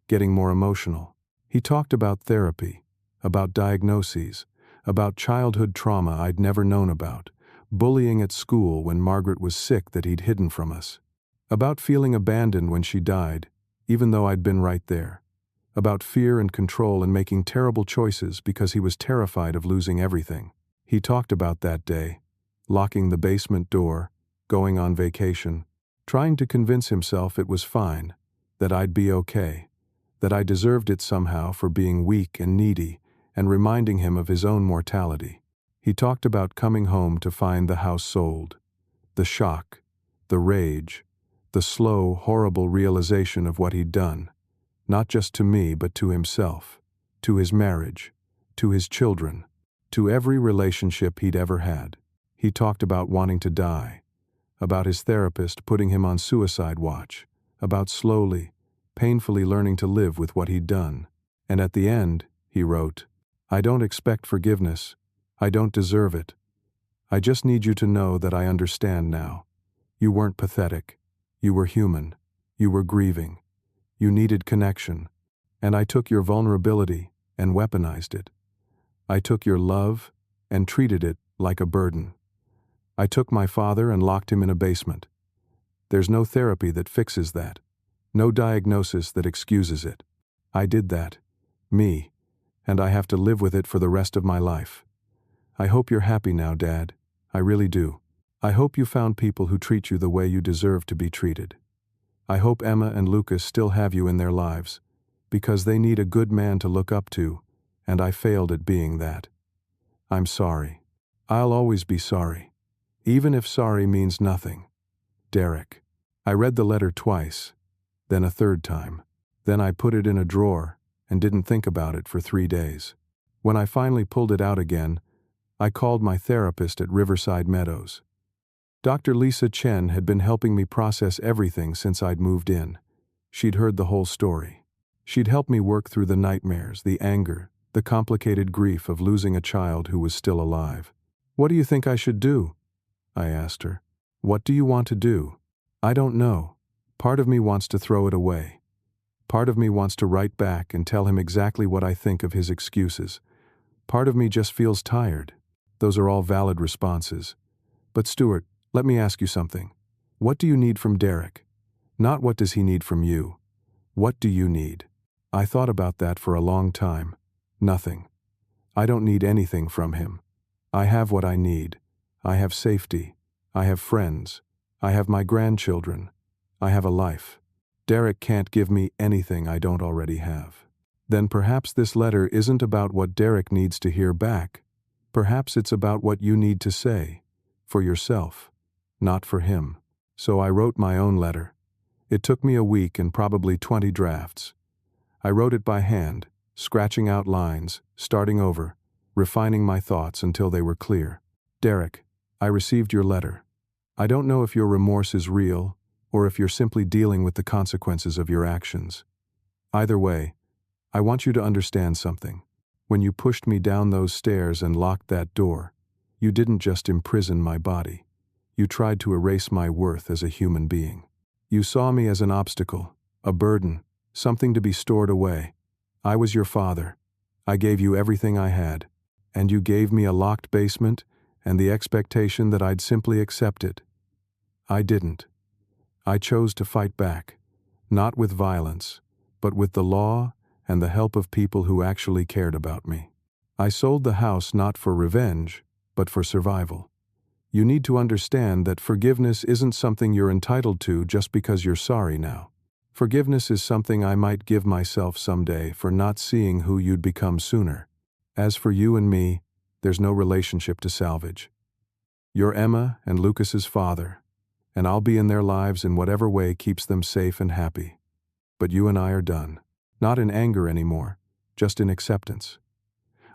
getting more emotional. He talked about therapy, about diagnoses, about childhood trauma I'd never known about, bullying at school when Margaret was sick that he'd hidden from us, about feeling abandoned when she died, even though I'd been right there, about fear and control and making terrible choices because he was terrified of losing everything. He talked about that day, locking the basement door, going on vacation, trying to convince himself it was fine, that I'd be okay, that I deserved it somehow for being weak and needy, and reminding him of his own mortality. He talked about coming home to find the house sold, the shock, the rage, the slow, horrible realization of what he'd done, not just to me but to himself, to his marriage, to his children, to every relationship he'd ever had. He talked about wanting to die, about his therapist putting him on suicide watch, about slowly, painfully learning to live with what he'd done. And at the end, he wrote, "I don't expect forgiveness. I don't deserve it. I just need you to know that I understand now. You weren't pathetic. You were human. You were grieving. You needed connection. And I took your vulnerability and weaponized it. I took your love and treated it like a burden. I took my father and locked him in a basement. There's no therapy that fixes that. No diagnosis that excuses it. I did that. Me. And I have to live with it for the rest of my life. I hope you're happy now, Dad. I really do. I hope you found people who treat you the way you deserve to be treated. I hope Emma and Lucas still have you in their lives, because they need a good man to look up to, and I failed at being that. I'm sorry. I'll always be sorry, even if sorry means nothing. Derek." I read the letter twice, then a third time. Then I put it in a drawer and didn't think about it for 3 days. When I finally pulled it out again, I called my therapist at Riverside Meadows. Dr. Lisa Chen had been helping me process everything since I'd moved in. She'd heard the whole story. She'd helped me work through the nightmares, the anger, the complicated grief of losing a child who was still alive. "What do you think I should do?" I asked her. "What do you want to do?" "I don't know. Part of me wants to throw it away. Part of me wants to write back and tell him exactly what I think of his excuses. Part of me just feels tired." Those are all valid responses. But Stuart, let me ask you something. What do you need from Derek? Not what does he need from you. What do you need? I thought about that for a long time. Nothing. I don't need anything from him. I have what I need. I have safety. I have friends. I have my grandchildren. I have a life. Derek can't give me anything I don't already have. Then perhaps this letter isn't about what Derek needs to hear back. Perhaps it's about what you need to say. For yourself. Not for him. So I wrote my own letter. It took me a week and probably 20 drafts. I wrote it by hand, scratching out lines, starting over, refining my thoughts until they were clear. Derek, I received your letter. I don't know if your remorse is real, or if you're simply dealing with the consequences of your actions. Either way, I want you to understand something. When you pushed me down those stairs and locked that door, you didn't just imprison my body. You tried to erase my worth as a human being. You saw me as an obstacle, a burden, something to be stored away. I was your father. I gave you everything I had, and you gave me a locked basement and the expectation that I'd simply accept it. I didn't. I chose to fight back, not with violence, but with the law and the help of people who actually cared about me. I sold the house not for revenge, but for survival. You need to understand that forgiveness isn't something you're entitled to just because you're sorry now. Forgiveness is something I might give myself someday for not seeing who you'd become sooner. As for you and me, there's no relationship to salvage. You're Emma and Lucas's father, and I'll be in their lives in whatever way keeps them safe and happy. But you and I are done. Not in anger anymore, just in acceptance.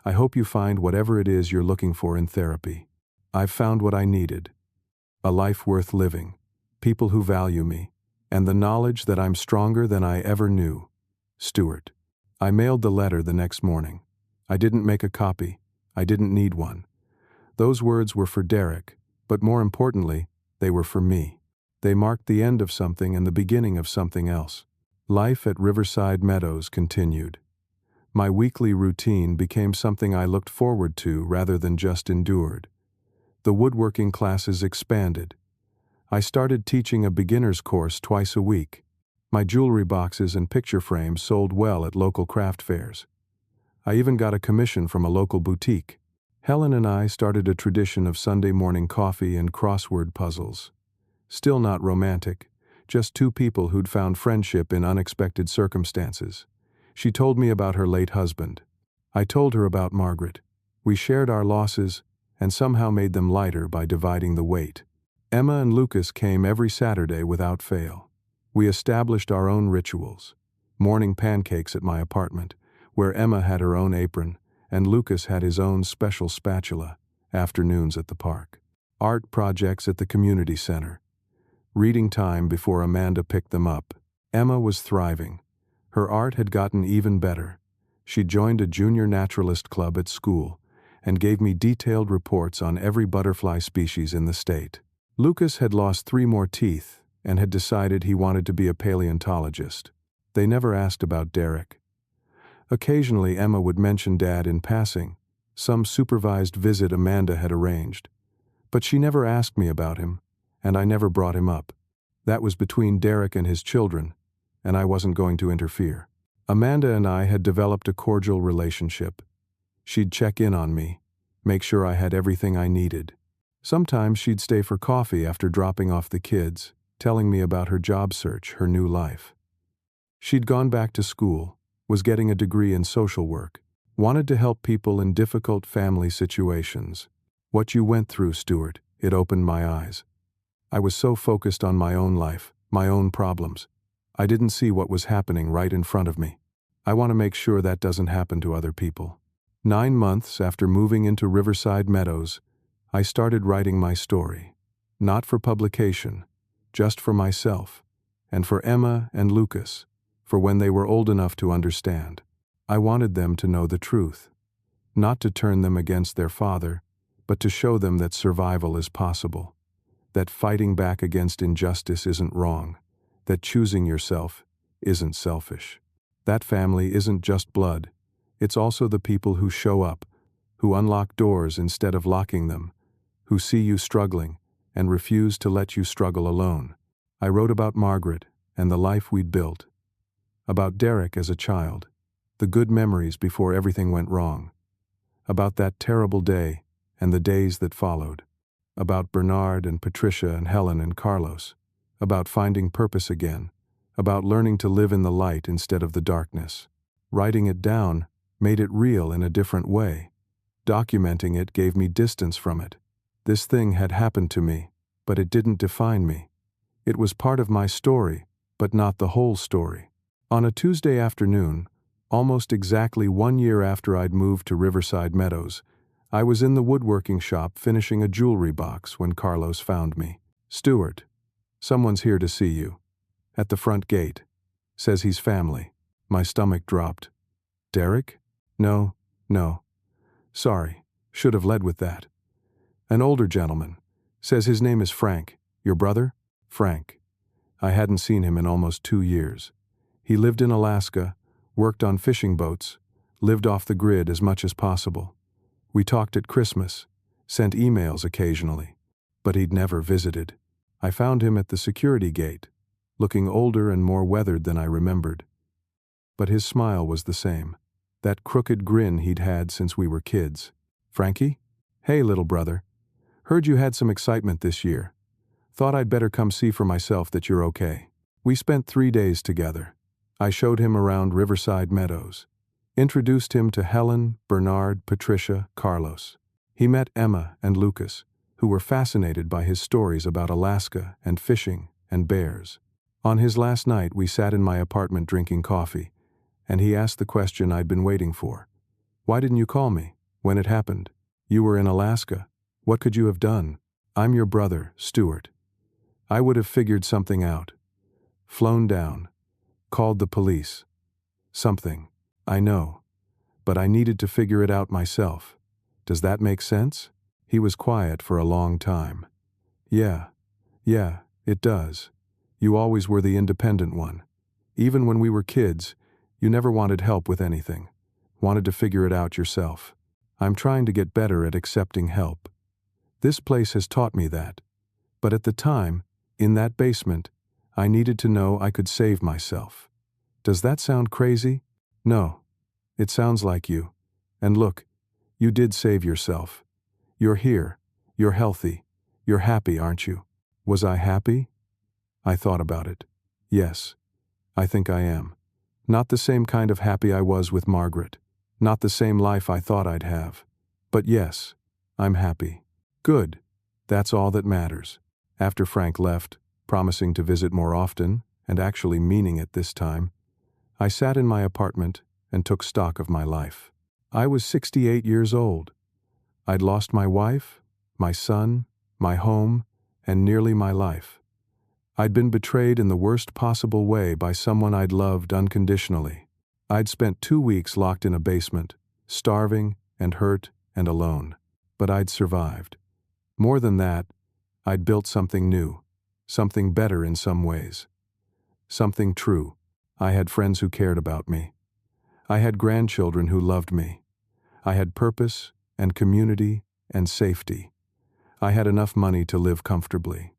I hope you find whatever it is you're looking for in therapy. I've found what I needed. A life worth living, people who value me, and the knowledge that I'm stronger than I ever knew. Stuart. I mailed the letter the next morning. I didn't make a copy. I didn't need one. Those words were for Derek, but more importantly, they were for me. They marked the end of something and the beginning of something else. Life at Riverside Meadows continued. My weekly routine became something I looked forward to rather than just endured. The woodworking classes expanded. I started teaching a beginner's course twice a week. My jewelry boxes and picture frames sold well at local craft fairs. I even got a commission from a local boutique. Helen and I started a tradition of Sunday morning coffee and crossword puzzles. Still not romantic, just two people who'd found friendship in unexpected circumstances. She told me about her late husband. I told her about Margaret. We shared our losses and somehow made them lighter by dividing the weight. Emma and Lucas came every Saturday without fail. We established our own rituals. Morning pancakes at my apartment, where Emma had her own apron, and Lucas had his own special spatula, afternoons at the park. Art projects at the community center. Reading time before Amanda picked them up. Emma was thriving. Her art had gotten even better. She joined a junior naturalist club at school and gave me detailed reports on every butterfly species in the state. Lucas had lost 3 more teeth and had decided he wanted to be a paleontologist. They never asked about Derek. Occasionally Emma would mention Dad in passing, some supervised visit Amanda had arranged. But she never asked me about him, and I never brought him up. That was between Derek and his children, and I wasn't going to interfere. Amanda and I had developed a cordial relationship. She'd check in on me, make sure I had everything I needed. Sometimes she'd stay for coffee after dropping off the kids, telling me about her job search, her new life. She'd gone back to school, was getting a degree in social work, wanted to help people in difficult family situations. What you went through, Stuart, it opened my eyes. I was so focused on my own life, my own problems. I didn't see what was happening right in front of me. I want to make sure that doesn't happen to other people. 9 months after moving into Riverside Meadows, I started writing my story. Not for publication, just for myself, and for Emma and Lucas, for when they were old enough to understand. I wanted them to know the truth, not to turn them against their father, but to show them that survival is possible, that fighting back against injustice isn't wrong, that choosing yourself isn't selfish. That family isn't just blood. It's also the people who show up, who unlock doors instead of locking them, who see you struggling and refuse to let you struggle alone. I wrote about Margaret and the life we'd built, about Derek as a child, the good memories before everything went wrong, about that terrible day and the days that followed, about Bernard and Patricia and Helen and Carlos, about finding purpose again, about learning to live in the light instead of the darkness. Writing it down made it real in a different way. Documenting it gave me distance from it. This thing had happened to me, but it didn't define me. It was part of my story, but not the whole story. On a Tuesday afternoon, almost exactly 1 year after I'd moved to Riverside Meadows, I was in the woodworking shop finishing a jewelry box when Carlos found me. "Stuart, someone's here to see you. At the front gate. Says he's family." My stomach dropped. "Derek? No. Sorry, should have led with that. An older gentleman. Says his name is Frank. Your brother?" Frank. I hadn't seen him in almost 2 years. He lived in Alaska, worked on fishing boats, lived off the grid as much as possible. We talked at Christmas, sent emails occasionally, but he'd never visited. I found him at the security gate, looking older and more weathered than I remembered. But his smile was the same, that crooked grin he'd had since we were kids. "Frankie? Hey, little brother. Heard you had some excitement this year. Thought I'd better come see for myself that you're okay." We spent 3 days together. I showed him around Riverside Meadows, introduced him to Helen, Bernard, Patricia, Carlos. He met Emma and Lucas, who were fascinated by his stories about Alaska and fishing and bears. On his last night, we sat in my apartment drinking coffee, and he asked the question I'd been waiting for. "Why didn't you call me when it happened? You were in Alaska. What could you have done?" "I'm your brother, Stuart. I would have figured something out. Flown down. Called the police. Something. I know. But I needed to figure it out myself. Does that make sense?" He was quiet for a long time. Yeah, it does. You always were the independent one. Even when we were kids, you never wanted help with anything. Wanted to figure it out yourself. I'm trying to get better at accepting help. This place has taught me that. But at the time, in that basement, I needed to know I could save myself. Does that sound crazy? No. It sounds like you. And look, you did save yourself. You're here. You're healthy. You're happy, aren't you? Was I happy? I thought about it. Yes, I think I am. Not the same kind of happy I was with Margaret. Not the same life I thought I'd have. But yes, I'm happy. Good. That's all that matters. After Frank left, promising to visit more often, and actually meaning it this time, I sat in my apartment and took stock of my life. I was 68 years old. I'd lost my wife, my son, my home, and nearly my life. I'd been betrayed in the worst possible way by someone I'd loved unconditionally. I'd spent 2 weeks locked in a basement, starving and hurt and alone. But I'd survived. More than that, I'd built something new, something better in some ways. Something true. I had friends who cared about me. I had grandchildren who loved me. I had purpose and community and safety. I had enough money to live comfortably.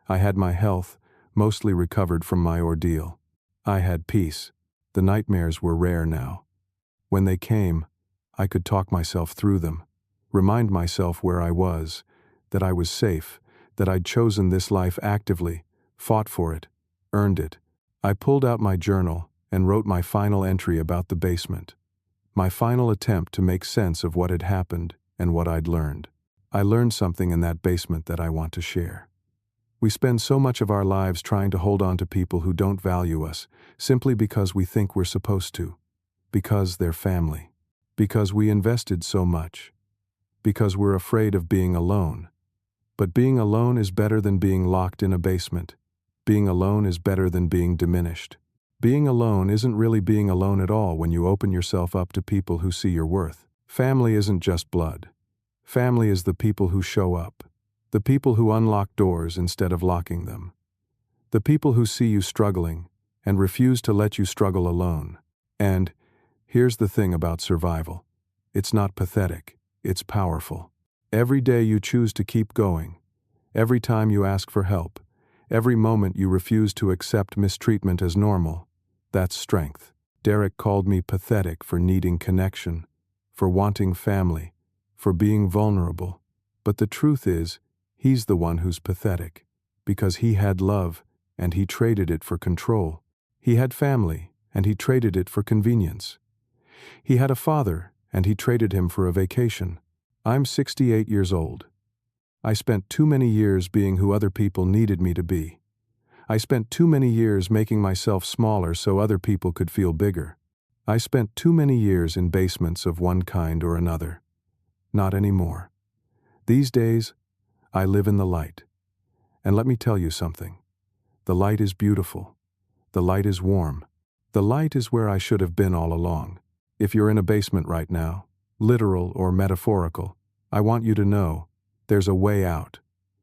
I had my health, mostly recovered from my ordeal. I had peace. The nightmares were rare now. When they came, I could talk myself through them, remind myself where I was, that I was safe, that I'd chosen this life actively, fought for it, earned it. I pulled out my journal and wrote my final entry about the basement. My final attempt to make sense of what had happened and what I'd learned. I learned something in that basement that I want to share. We spend so much of our lives trying to hold on to people who don't value us, simply because we think we're supposed to, because they're family, because we invested so much, because we're afraid of being alone. But being alone is better than being locked in a basement. Being alone is better than being diminished. Being alone isn't really being alone at all when you open yourself up to people who see your worth. Family isn't just blood. Family is the people who show up. The people who unlock doors instead of locking them. The people who see you struggling and refuse to let you struggle alone. And here's the thing about survival. It's not pathetic, it's powerful. Every day you choose to keep going. Every time you ask for help. Every moment you refuse to accept mistreatment as normal. That's strength. Derek called me pathetic for needing connection, for wanting family, for being vulnerable. But the truth is, he's the one who's pathetic, because he had love, and he traded it for control. He had family, and he traded it for convenience. He had a father, and he traded him for a vacation. I'm 68 years old. I spent too many years being who other people needed me to be. I spent too many years making myself smaller so other people could feel bigger. I spent too many years in basements of one kind or another. Not anymore. These days, I live in the light. And let me tell you something. The light is beautiful. The light is warm. The light is where I should have been all along. If you're in a basement right now, literal or metaphorical, I want you to know, there's a way out.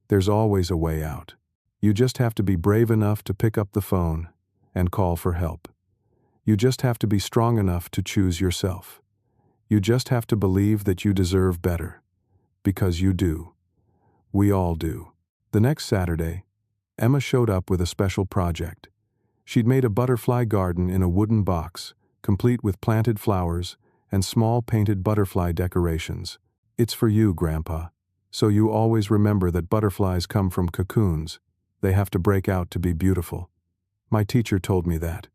There's always a way out. You just have to be brave enough to pick up the phone and call for help. You just have to be strong enough to choose yourself. You just have to believe that you deserve better. Because you do. We all do. The next Saturday, Emma showed up with a special project. She'd made a butterfly garden in a wooden box, complete with planted flowers and small painted butterfly decorations. It's for you, Grandpa. So you always remember that butterflies come from cocoons. They have to break out to be beautiful. My teacher told me that.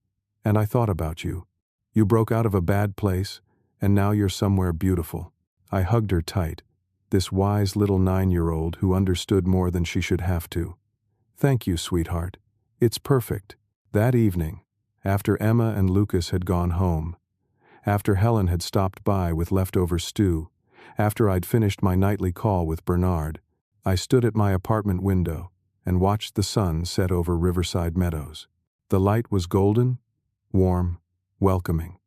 And I thought about you. You broke out of a bad place, and now you're somewhere beautiful. I hugged her tight, this wise little 9-year-old who understood more than she should have to. Thank you, sweetheart. It's perfect. That evening, after Emma and Lucas had gone home, after Helen had stopped by with leftover stew, after I'd finished my nightly call with Bernard, I stood at my apartment window and watched the sun set over Riverside Meadows. The light was golden, warm, welcoming.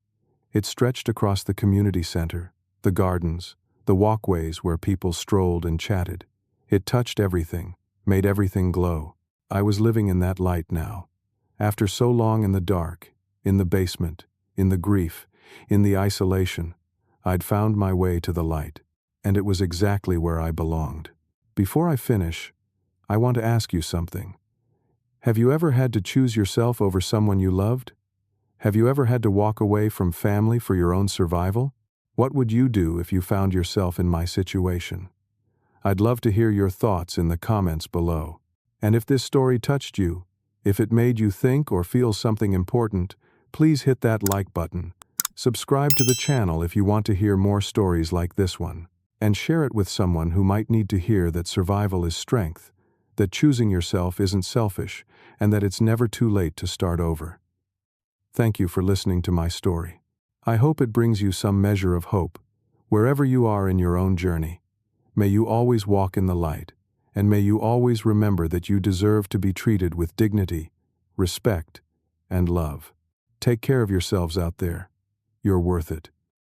It stretched across the community center, the gardens, the walkways where people strolled and chatted. It touched everything, made everything glow. I was living in that light now. After so long in the dark, in the basement, in the grief, in the isolation, I'd found my way to the light, and it was exactly where I belonged. Before I finish, I want to ask you something. Have you ever had to choose yourself over someone you loved? Have you ever had to walk away from family for your own survival? What would you do if you found yourself in my situation? I'd love to hear your thoughts in the comments below. And if this story touched you, if it made you think or feel something important, please hit that like button. Subscribe to the channel if you want to hear more stories like this one. And share it with someone who might need to hear that survival is strength, that choosing yourself isn't selfish, and that it's never too late to start over. Thank you for listening to my story. I hope it brings you some measure of hope, wherever you are in your own journey. May you always walk in the light, and may you always remember that you deserve to be treated with dignity, respect, and love. Take care of yourselves out there. You're worth it.